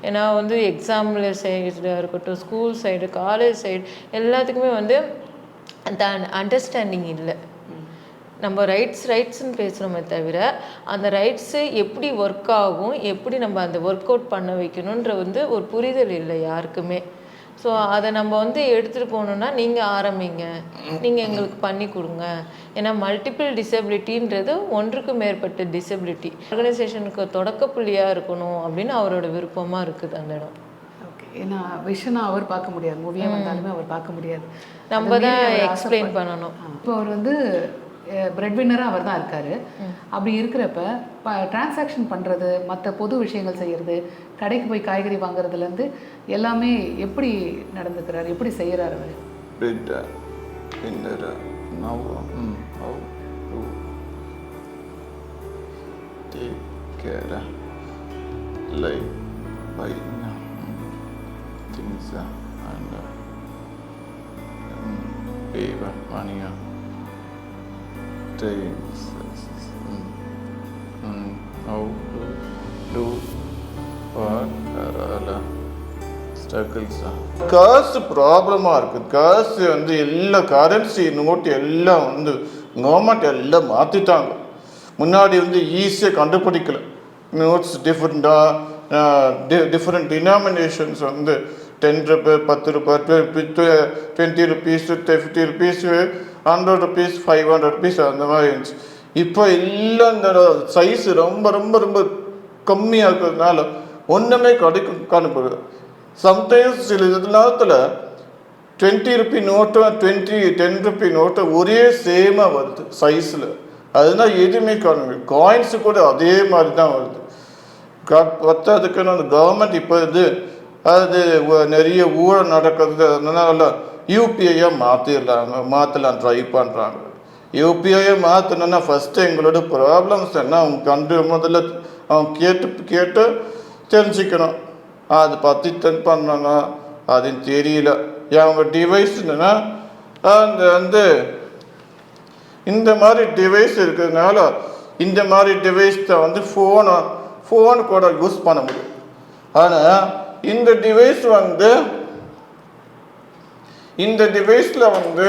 ஏன்னா வந்து எக்ஸாமில் சைடாக இருக்கட்டும், ஸ்கூல் சைடு, காலேஜ் சைடு, எல்லாத்துக்குமே வந்து அந்த அண்டர்ஸ்டாண்டிங் இல்லை. நம்ம ரைட்ஸ்ன்னு பேசுகிறோமே தவிர அந்த ரைட்ஸு எப்படி ஒர்க் ஆகும், எப்படி நம்ம அந்த ஒர்க் அவுட் பண்ண வைக்கணுன்ற வந்து ஒரு புரிதல் இல்லை யாருக்குமே. ஸோ அதை நம்ம வந்து எடுத்துகிட்டு போகணுன்னா நீங்கள் ஆரம்பிங்க, நீங்கள் எங்களுக்கு பண்ணி கொடுங்க. ஏன்னா மல்டிபிள் டிசபிலிட்டின்றது ஒன்றுக்கு மேற்பட்ட டிசபிலிட்டி. ஆர்கனைசேஷனுக்கு தொடக்க புள்ளியாக இருக்கணும் அப்படின்னு அவரோட விருப்பமாக இருக்குது அந்த இடம். ஓகே, ஏன்னா விஷனா அவர் பார்க்க முடியாது, மூவியாக வந்தாலுமே அவர் பார்க்க முடியாது, நம்ம தான் எக்ஸ்பிளைன் பண்ணணும். இப்போ அவர் வந்து பிரெட் வின்னராக அவர் தான் இருக்கார். அப்படி இருக்கிறப்ப டிரான்சாக்ஷன் பண்ணுறது, மற்ற பொது விஷயங்கள் செய்கிறது, கடைக்கு போய் காய்கறி வாங்குறதுலேருந்து எல்லாமே எப்படி நடந்துக்கிறார், எப்படி செய்கிறார் அவர்? Breadwinner take care like by things and pay money things how to do what struggles. காசு ப்ராப்ளமாக இருக்குது. காசு வந்து எல்லா கரன்சி நோட்டு எல்லாம் வந்து கவர்மெண்ட் எல்லாம் மாற்றிட்டாங்க. முன்னாடி வந்து ஈஸியாக கண்டுபிடிக்கல. நோட்ஸ் டிஃப்ரெண்ட் டினாமினேஷன்ஸ் வந்து 10 ரூபாய், 10 ரூபாய், 20 ருபீஸ், 50 ருபீஸ், 100 ருபீஸ், 500 ருபீஸ் அந்த மாதிரி இருந்துச்சு. இப்போ எல்லாம் இந்த சைஸ் ரொம்ப ரொம்ப ரொம்ப கம்மியாக இருக்கிறதுனால ஒன்றுமே காணப்படுது. சம்டைம்ஸ் சில நேரத்தில் 20 ருபி நோட்டும் 10 ருபி நோட்டும் ஒரே சேமாக வருது சைஸில். அதுதான் எதுவுமே காயின்ஸு கூட அதே மாதிரி தான் வருது. பத்தாதுக்குன்னு அந்த கவர்மெண்ட் இப்போ அது நிறைய ஊழல் நடக்கிறது, அதனால யூபிஐயை மாற்றலாம் ட்ரை பண்ணுறாங்க. யூபிஐயை மாற்றணுன்னா ஃபஸ்ட்டு எங்களோட ப்ராப்ளம்ஸ் என்ன அவங்க முதல்ல அவங்க கேட்டு தெரிஞ்சுக்கணும். அதை பற்றி பண்ணாங்க, அது தெரியல. அவங்க டிவைஸ்னா அந்த வந்து இந்த மாதிரி டிவைஸ் இருக்கிறதுனால இந்த மாதிரி டிவைஸ் தான் வந்து ஃபோன் கூட யூஸ் பண்ண முடியும். ஆனால் இந்த டிவைஸில் வந்து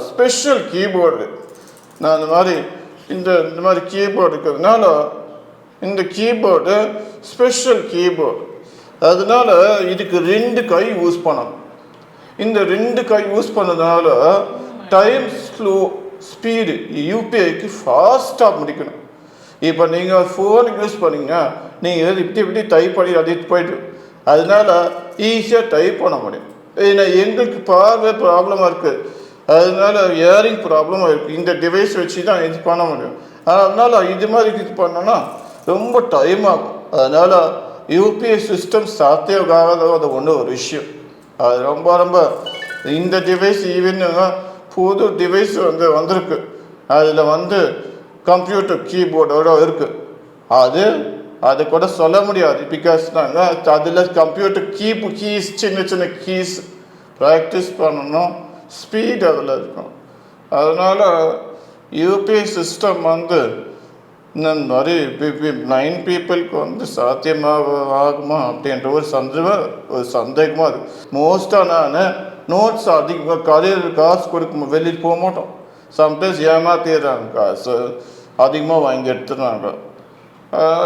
ஸ்பெஷல் கீபோர்டு, நான் இந்த மாதிரி கீபோர்டு இருக்கிறதுனால இந்த கீபோர்டு ஸ்பெஷல் கீபோர்டு, அதனால இதுக்கு 2 கை யூஸ் பண்ணணும். இந்த 2 கை யூஸ் பண்ணதுனால டைம் ஸ்பீடு யூபிஐக்கு ஃபாஸ்ட்டாக முடிக்கணும். இப்போ நீங்கள் ஃபோனுக்கு யூஸ் பண்ணிங்கன்னா நீங்கள் இப்படி டைப் பண்ணி அடிட்டு போயிட்டு அதனால ஈஸியாக டைப் பண்ண முடியும். ஏன்னா எங்களுக்கு பார்வை ப்ராப்ளமாக இருக்குது, அதனால இயரிங் ப்ராப்ளமாக இருக்குது. இந்த டிவைஸ் வச்சு தான் இது பண்ண முடியும். அதனால் இது மாதிரி இது பண்ணோன்னா ரொம்ப டைம் ஆகும். அதனால் யூபிஐ சிஸ்டம் சாத்தியமாகாத ஒரு விஷயம். அது ரொம்ப இந்த டிவைஸ் ஈவன் புது டிவைஸ் வந்திருக்கு, அதில் வந்து கம்ப்யூட்டர் கீபோர்டோட இருக்குது. அது கூட சொல்ல முடியாது, பிகாஸ் நாங்கள் அதில் கம்ப்யூட்டர் கீஸ் சின்ன கீஸ் ப்ராக்டிஸ் பண்ணணும், ஸ்பீட் அதில் இருக்கும். அதனால் யூபிஐ சிஸ்டம் வந்து இந்த மாதிரி 9 பீப்புளுக்கு வந்து ஆகுமா அப்படின்ற ஒரு சந்தேகமாக இருக்குது. மோஸ்ட்டாக நான் நோட்ஸ் அதிகமாக காசு கொடுக்க வெளியில் போக மாட்டோம். சம்டைம்ஸ் ஏமாத்திடுறாங்க, காசு அதிகமாக வாங்கி எடுத்துடுறாங்க.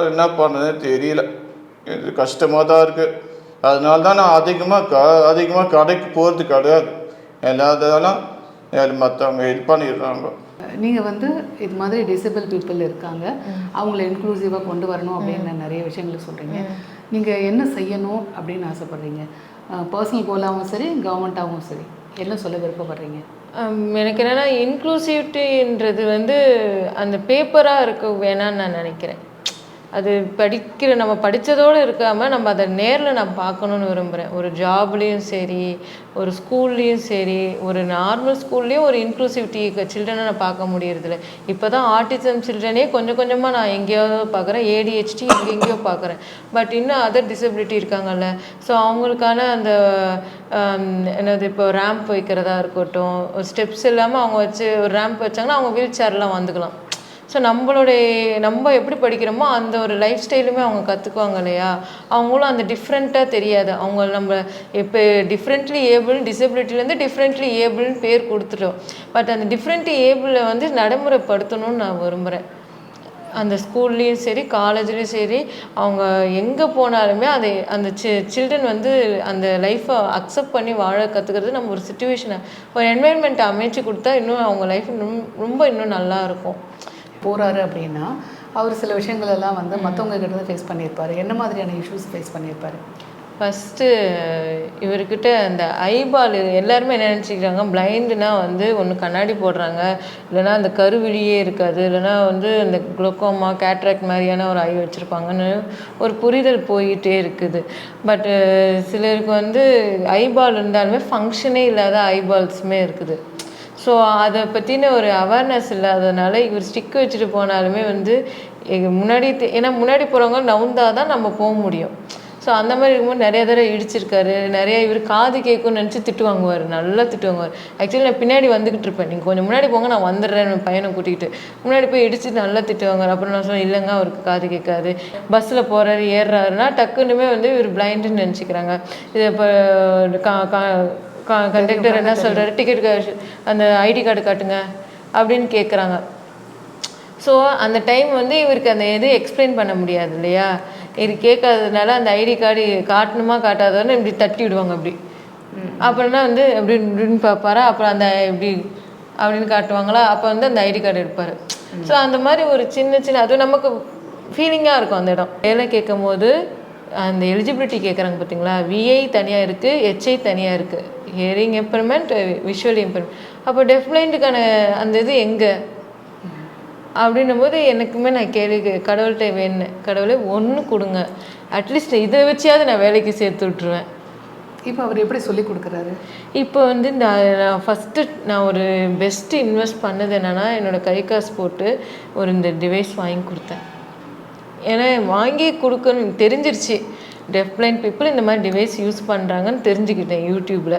என்ன பண்ணுறதுன்னு தெரியல, இது கஷ்டமாக தான் இருக்குது. அதனால தான் நான் அதிகமாக கடைக்கு போகிறது கிடையாது. எல்லாத்தாலும் மற்றவங்க ஹெல்ப் பண்ணிடுறாங்க. நீங்கள் வந்து இது மாதிரி டிசேபிள் பீப்புள் இருக்காங்க, அவங்கள இன்க்ளூசிவாக கொண்டு வரணும் அப்படின்னு நிறைய விஷயங்களை சொல்கிறீங்க. நீங்கள் என்ன செய்யணும் அப்படின்னு ஆசைப்பட்றீங்க? பர்சனல் கோலாகவும் சரி, கவர்மெண்ட்டாகவும் சரி, என்ன சொல்ல விருப்பப்படுறீங்க? எனக்கு என்னென்னா இன்க்ளூசிவிட்டின்றது வந்து அந்த பேப்பராக இருக்க வேணான்னு நான் நினைக்கிறேன். அது நம்ம படித்ததோடு இருக்காமல் நம்ம அதை நேரில் நான் பார்க்கணுன்னு விரும்புகிறேன். ஒரு ஜாப்லேயும் சரி, ஒரு ஸ்கூல்லேயும் சரி, ஒரு நார்மல் ஸ்கூல்லேயும் ஒரு இன்க்ளூசிவிட்டி சில்ட்ரனை நான் பார்க்க முடியறதில்ல. இப்போ தான் ஆட்டிசம் சில்ட்ரனே கொஞ்சமாக நான் எங்கேயாவது பார்க்குறேன், ADHD எங்கேயோ பார்க்குறேன். பட் இன்னும் அதர் டிசபிலிட்டி இருக்காங்கல்ல, ஸோ அவங்களுக்கான அந்த என்னது இப்போ ரேம்ப் வைக்கிறதா இருக்கட்டும், ஸ்டெப்ஸ் இல்லாமல் அவங்க வச்சு ஒரு ரேம்ப் வச்சாங்கன்னா அவங்க வீல் சேர்லாம் வந்துக்கலாம். ஸோ நம்ம எப்படி படிக்கிறோமோ அந்த ஒரு லைஃப் ஸ்டைலுமே அவங்க கற்றுக்குவாங்க இல்லையா. அவங்களும் அந்த டிஃப்ரெண்ட்டாக தெரியாது. நம்ம இப்போ டிஃப்ரெண்ட்லி ஏபிள், டிசபிலிட்டிலேருந்து டிஃப்ரெண்ட்லி ஏபிள்னு பேர் கொடுத்துட்டோம். பட் அந்த டிஃப்ரெண்ட்லி ஏபிளை வந்து நடைமுறைப்படுத்தணும்னு நான் விரும்புகிறேன். அந்த ஸ்கூல்லேயும் சரி, காலேஜ்லேயும் சரி, அவங்க எங்கே போனாலுமே அந்த சில்ட்ரன் வந்து அந்த லைஃப்பை அக்செப்ட் பண்ணி வாழ கற்றுக்கிறது நம்ம ஒரு சுச்சுவேஷனை, ஒரு என்வைரன்மெண்ட்டை அமைச்சு கொடுத்தா இன்னும் அவங்க லைஃப் ரொம்ப இன்னும் நல்லாயிருக்கும். போகிறாரு அப்படின்னா அவர் சில விஷயங்கள் எல்லாம் வந்து மற்றவங்க கிட்ட ஃபேஸ் பண்ணியிருப்பார். என்ன மாதிரியான இஷ்யூஸ் ஃபேஸ் பண்ணியிருப்பார்? ஃபஸ்ட்டு இவர்கிட்ட அந்த ஐபால் எல்லாருமே என்ன நினச்சிக்கிறாங்க, பிளைண்டுனா வந்து ஒன்று கண்ணாடி போடுறாங்க, இல்லைனா அந்த கருவிழியே இருக்காது, இல்லைனா வந்து அந்த குளோக்கோமா கேட்ராக்ட் மாதிரியான ஒரு ஐ வச்சுருப்பாங்கன்னு ஒரு புரிதல் போயிட்டே இருக்குது. பட்டு சிலருக்கு வந்து ஐபால் இருந்தாலுமே ஃபங்க்ஷனே இல்லாத ஐபால்ஸுமே இருக்குது. ஸோ அதை பற்றின ஒரு அவேர்னஸ் இல்லாததுனால இவர் ஸ்டிக் வச்சுட்டு போனாலுமே வந்து ஏன்னா முன்னாடி போகிறவங்க நவுந்தால் தான் நம்ம போக முடியும். ஸோ அந்த மாதிரி இருக்கும்போது நிறைய தடவை இடிச்சிருக்காரு. நிறைய இவர் காது கேட்கும்னு நினச்சி திட்டு வாங்குவார், நல்லா திட்டு வாங்குவார். ஆக்சுவலி நான் பின்னாடி வந்துக்கிட்டு இருப்பேன், நீங்கள் கொஞ்சம் முன்னாடி போங்க நான் வந்துடுறேன் பையனை கூட்டிகிட்டு, முன்னாடி போய் இடிச்சு நல்லா திட்டு வாங்குவார். அப்புறம் நான் சொன்னேன், இல்லைங்க அவருக்கு காது கேட்காது. பஸ்ஸில் போகிறாரு ஏறுறாருன்னா டக்குன்னுமே வந்து இவர் பிளைண்டுன்னு நினச்சிக்கிறாங்க. இது இப்போ கண்டக்டர் என்ன சொல்கிறாரு, டிக்கெட் அந்த ஐடி கார்டு காட்டுங்க அப்படின்னு கேட்குறாங்க. ஸோ அந்த டைம் வந்து இவருக்கு அந்த இது எக்ஸ்பிளைன் பண்ண முடியாது இல்லையா. இது கேட்காததுனால அந்த ஐடி கார்டு காட்டணுமா காட்டாதோன்னு இப்படி தட்டி விடுவாங்க. அப்படி அப்புறம்னா வந்து அப்படின்னு பார்ப்பாரா, அப்புறம் அந்த இப்படி அப்படின்னு காட்டுவாங்களா, அப்போ வந்து அந்த ஐடி கார்டு எடுப்பார். ஸோ அந்த மாதிரி ஒரு சின்ன அது நமக்கு ஃபீலிங்காக இருக்கும். அந்த இடம் வேலை கேட்கும் போது அந்த எலிஜிபிலிட்டி கேட்குறாங்க பார்த்தீங்களா, விஐ தனியாக இருக்குது, ஹெச்ஐ தனியாக இருக்குது, ஹியரிங் இம்பர்மெண்ட், விஷுவல் இம்பர்மெண்ட். அப்போ டெஃப் பிளைண்டுக்கான அந்த இது எங்கே அப்படின்னும் போது எனக்குமே நான் கடவுள்கிட்ட வேணும், கடவுளே ஒன்று கொடுங்க, அட்லீஸ்ட் இதை வச்சியாவது நான் வேலைக்கு சேர்த்து விட்ருவேன். இப்போ அவர் எப்படி சொல்லி கொடுக்குறாரு? இப்போ வந்து நான் ஃபஸ்ட்டு நான் ஒரு பெஸ்ட்டு இன்வெஸ்ட் பண்ணது என்னென்னா, என்னோடய கை காசு போட்டு இந்த டிவைஸ் வாங்கி கொடுத்தேன். ஏன்னா வாங்கி கொடுக்கணும் தெரிஞ்சிருச்சு, டெஃப் பிளைண்ட் பீப்புள் இந்த மாதிரி டிவைஸ் யூஸ் பண்ணுறாங்கன்னு தெரிஞ்சுக்கிட்டேன் யூடியூப்பில்.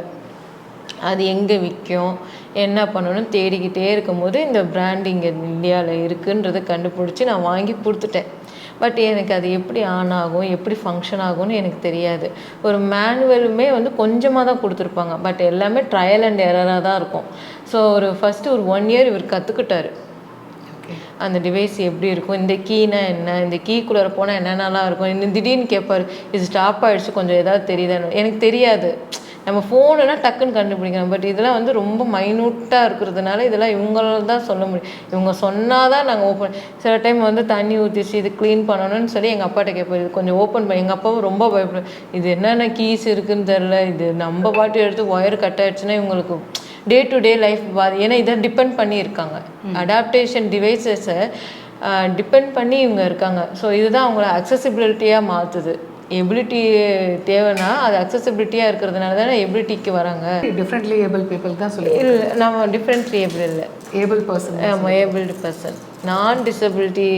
அது எங்கே விற்கும் என்ன பண்ணணும்னு தேடிக்கிட்டே இருக்கும்போது இந்த பிராண்ட் இங்கே இந்தியாவில் இருக்குன்றதை கண்டுபிடிச்சி நான் வாங்கி கொடுத்துட்டேன். பட் எனக்கு அது எப்படி ஆன் ஆகும், எப்படி ஃபங்க்ஷன் ஆகும்னு எனக்கு தெரியாது. ஒரு மேனுவலுமே வந்து கொஞ்சமாக தான் கொடுத்துருப்பாங்க. பட் எல்லாமே ட்ரையல் அண்ட் எரராக தான் இருக்கும். ஸோ ஃபஸ்ட்டு ஒரு 1 இயர் இவர் கற்றுக்கிட்டாரு அந்த டிவைஸ் எப்படி இருக்கும், இந்த கீனா என்ன, இந்த கீக்குள்ளே போனால் என்னென்னலாம் இருக்கும். இன்னும் திடீர்னு கேட்பார், இது ஸ்டாப் ஆகிடுச்சு கொஞ்சம் ஏதாவது தெரியுதான்னு. எனக்கு தெரியாது. நம்ம ஃபோனுனா டக்குன்னு கண்டுபிடிக்கணும். பட் இதெல்லாம் வந்து ரொம்ப மைனூட்டாக இருக்கிறதுனால இதெல்லாம் இவங்களால தான் சொல்ல முடியும். இவங்க சொன்னால் தான் நாங்கள் ஓப்பன். சில டைம் வந்து தண்ணி ஊற்றிச்சு இது க்ளீன் பண்ணணும்னு சொல்லி எங்கள் அப்பாட்ட கேட்போம், இது கொஞ்சம் ஓப்பன் பண்ணி. எங்கள் அப்பாவும் ரொம்ப பயப்படுவேன், இது என்னென்ன கீஸ் இருக்குதுன்னு தெரில, இது நம்ம பாட்டு எடுத்து ஒயர் கட் ஆகிடுச்சுன்னா இவங்களுக்கு டே டு டே லைஃப் ஏன்னா இதை டிபெண்ட் பண்ணி இருக்காங்க. அடாப்டேஷன் டிவைசஸை டிபெண்ட் பண்ணி இவங்க இருக்காங்க. ஸோ இதுதான் அவங்கள அக்சசிபிலிட்டியாக மாற்றுது. எபிலிட்டி தேவைன்னா அது அக்சசிபிலிட்டியாக இருக்கிறதுனால தானே எபிலிட்டிக்கு வராங்க. டிஃப்ரெண்ட்லி ஏபிள் பீப்புள் தான் சொல்லி இல்லை, நம்ம டிஃப்ரெண்ட்லி ஏபிள் இல்லை, ஏபிள் பர்சன். ஆமாம், ஏபிள்டு பர்சன். நான் டிசபிலிட்டி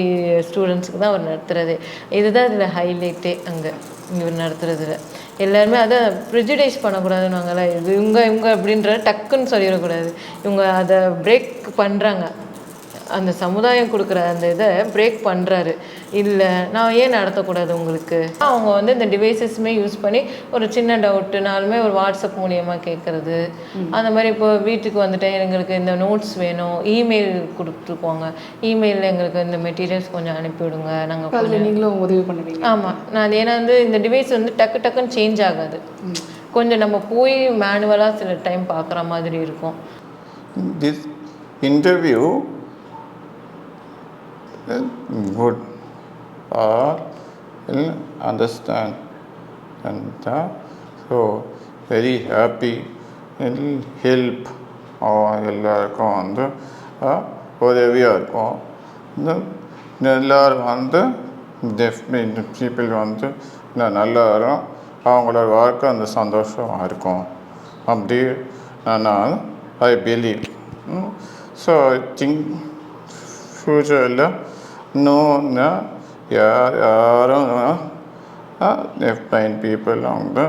ஸ்டூடெண்ட்ஸுக்கு தான் அவர் நடத்துகிறது. இதுதான் இதில் ஹைலைட்டே. அங்கே இவர் நடத்துறதுல எல்லாருமே அதை ப்ரிஜுடைஸ் பண்ணக்கூடாதுன்னு இது இவங்க அப்படின்ற டக்குன்னு சொல்லிடக்கூடாது. இவங்க அதை பிரேக் பண்ணுறாங்க. அந்த சமுதாயம் கொடுக்குற அந்த இதை பிரேக் பண்ணுறாரு. இல்லை நான் ஏன் நடத்தக்கூடாது உங்களுக்கு. அவங்க வந்து இந்த டிவைசஸுமே யூஸ் பண்ணி ஒரு சின்ன டவுட்டுனாலுமே ஒரு வாட்ஸ்அப் மூலியமாக கேட்குறது. அந்த மாதிரி இப்போ வீட்டுக்கு வந்துட்டேன், எங்களுக்கு இந்த நோட்ஸ் வேணும், இமெயில் கொடுத்துருக்கோங்க, இமெயிலில் எங்களுக்கு இந்த மெட்டீரியல்ஸ் கொஞ்சம் அனுப்பிவிடுங்க, நாங்கள் நீங்களும் உதவி பண்ணுவீங்க. ஆமாம், நான் ஏன்னா வந்து இந்த டிவைஸ் வந்து டக்குன்னு சேஞ்ச் ஆகாது. கொஞ்சம் நம்ம போய் மேனுவலாக சில டைம் பார்க்குற மாதிரி இருக்கும். This interview good or will understand and so very happy will help எல்லாருக்கும் வந்து உதவியாக இருக்கும். எல்லோரும் வந்து டெஃப் பீப்புள் வந்து நல்லாரும் அவங்களோட வாழ்க்கை அந்த சந்தோஷமாக இருக்கும். அப்படி நான் I believe. So I think ஃப்யூச்சரில் இன்னொன்று யாரும் லெஃப்ட் பிளைண்ட் பீப்புள் வந்து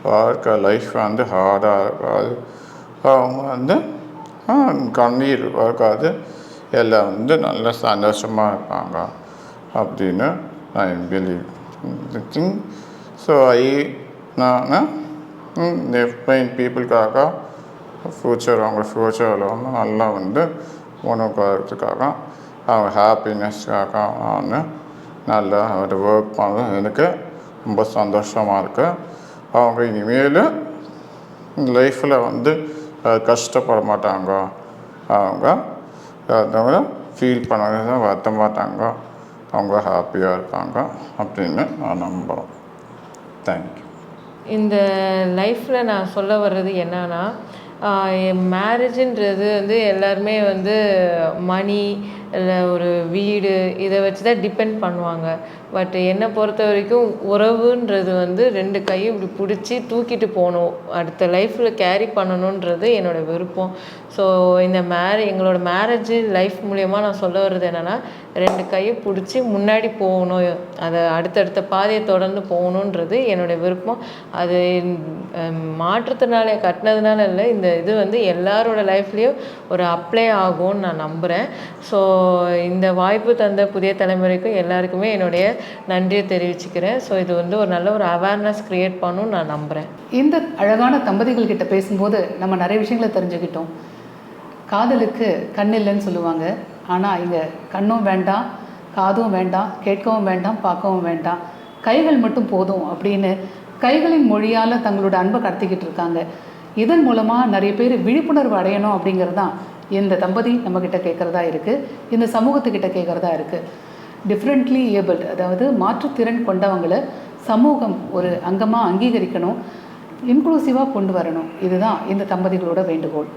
வாழ்க்கை லைஃப் வந்து ஹார்டாக இருக்காது. அவங்க வந்து கண்ணீர் இருக்காது. எல்லாம் வந்து நல்ல சந்தோஷமாக இருப்பாங்க அப்படின்னு ஐ பிலீவ் திங்க். ஸோ நான் லெஃப்ட் பிளைண்ட் பீப்புளுக்காக அவங்க ஃப்யூச்சரில் வந்து நல்லா வந்து உணவுக்காக அவங்க ஹாப்பினஸ்க்காக நான் நல்லா ஒரு ஒர்க் பண்ண எனக்கு ரொம்ப சந்தோஷமாக இருக்குது. அவங்க இனிமேல் லைஃப்பில் வந்து கஷ்டப்பட மாட்டாங்க. அவங்க ஃபீல் பண்ண வருத்த மாட்டாங்க. அவங்க ஹாப்பியாக இருப்பாங்க அப்படின்னு நான் நம்புகிறேன். தேங்க்யூ. இந்த லைஃப்பில் நான் சொல்ல வர்றது என்னன்னா, மேரேஜுன்றது வந்து எல்லாருமே வந்து மணி இல்லை ஒரு வீடு இதை வச்சு தான் டிபெண்ட் பண்ணுவாங்க. பட் என்னை பொறுத்த வரைக்கும் உறவுன்றது வந்து 2 கையும் இப்படி பிடிச்சி தூக்கிட்டு போகணும், அடுத்த லைஃப்பில் கேரி பண்ணணுன்றது என்னோடய விருப்பம். ஸோ இந்த எங்களோட மேரேஜ் லைஃப் மூலயமா நான் சொல்ல வர்றது என்னென்னா, 2 கையும் பிடிச்சி முன்னாடி போகணும், அதை அடுத்தடுத்த பாதையை தொடர்ந்து போகணுன்றது என்னோடய விருப்பம். அது மாற்றுத்திறனாலே கட்டினதுனால இல்லை, இந்த இது வந்து எல்லாரோட லைஃப்லேயும் ஒரு அப்ளை ஆகும்னு நான் நம்புகிறேன். ஸோ இந்த வாய்ப்பு தந்த புதிய தலைமுறைக்கும் எல்லாருக்குமே என்னுடைய நன்றியை தெரிவிச்சுக்கிறேன். ஸோ இது வந்து ஒரு நல்ல ஒரு அவேர்னஸ் க்ரியேட் பண்ணணும்னு நான் நம்புகிறேன். இந்த அழகான தம்பதிகள் கிட்ட பேசும்போது நம்ம நிறைய விஷயங்களை தெரிஞ்சுக்கிட்டோம். காதலுக்கு கண் இல்லைன்னு சொல்லுவாங்க. ஆனால் இங்கே கண்ணும் வேண்டாம், காதும் வேண்டாம், கேட்கவும் வேண்டாம், பார்க்கவும் வேண்டாம், கைகள் மட்டும் போதும் அப்படின்னு கைகளின் மொழியால் தங்களோட அன்பை கடத்திக்கிட்டு இருக்காங்க. இதன் மூலமாக நிறைய பேர் விழிப்புணர்வு அடையணும் அப்படிங்கிறது தான் இந்த தம்பதி நம்மக்கிட்ட கேட்குறதா இருக்குது, இந்த சமூகத்துக்கிட்ட கேட்குறதா இருக்குது. டிஃப்ரெண்ட்லி ஏபிள்டு, அதாவது மாற்றுத்திறன் கொண்டவங்களை சமூகம் ஒரு அங்கமாக அங்கீகரிக்கணும், இன்க்ளூசிவாக கொண்டு வரணும். இதுதான் இந்த தம்பதிகளோட வேண்டுகோள்.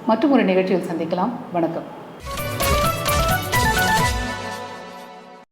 மற்றும் ஒரு நிகழ்ச்சியில் சந்திக்கலாம். வணக்கம்.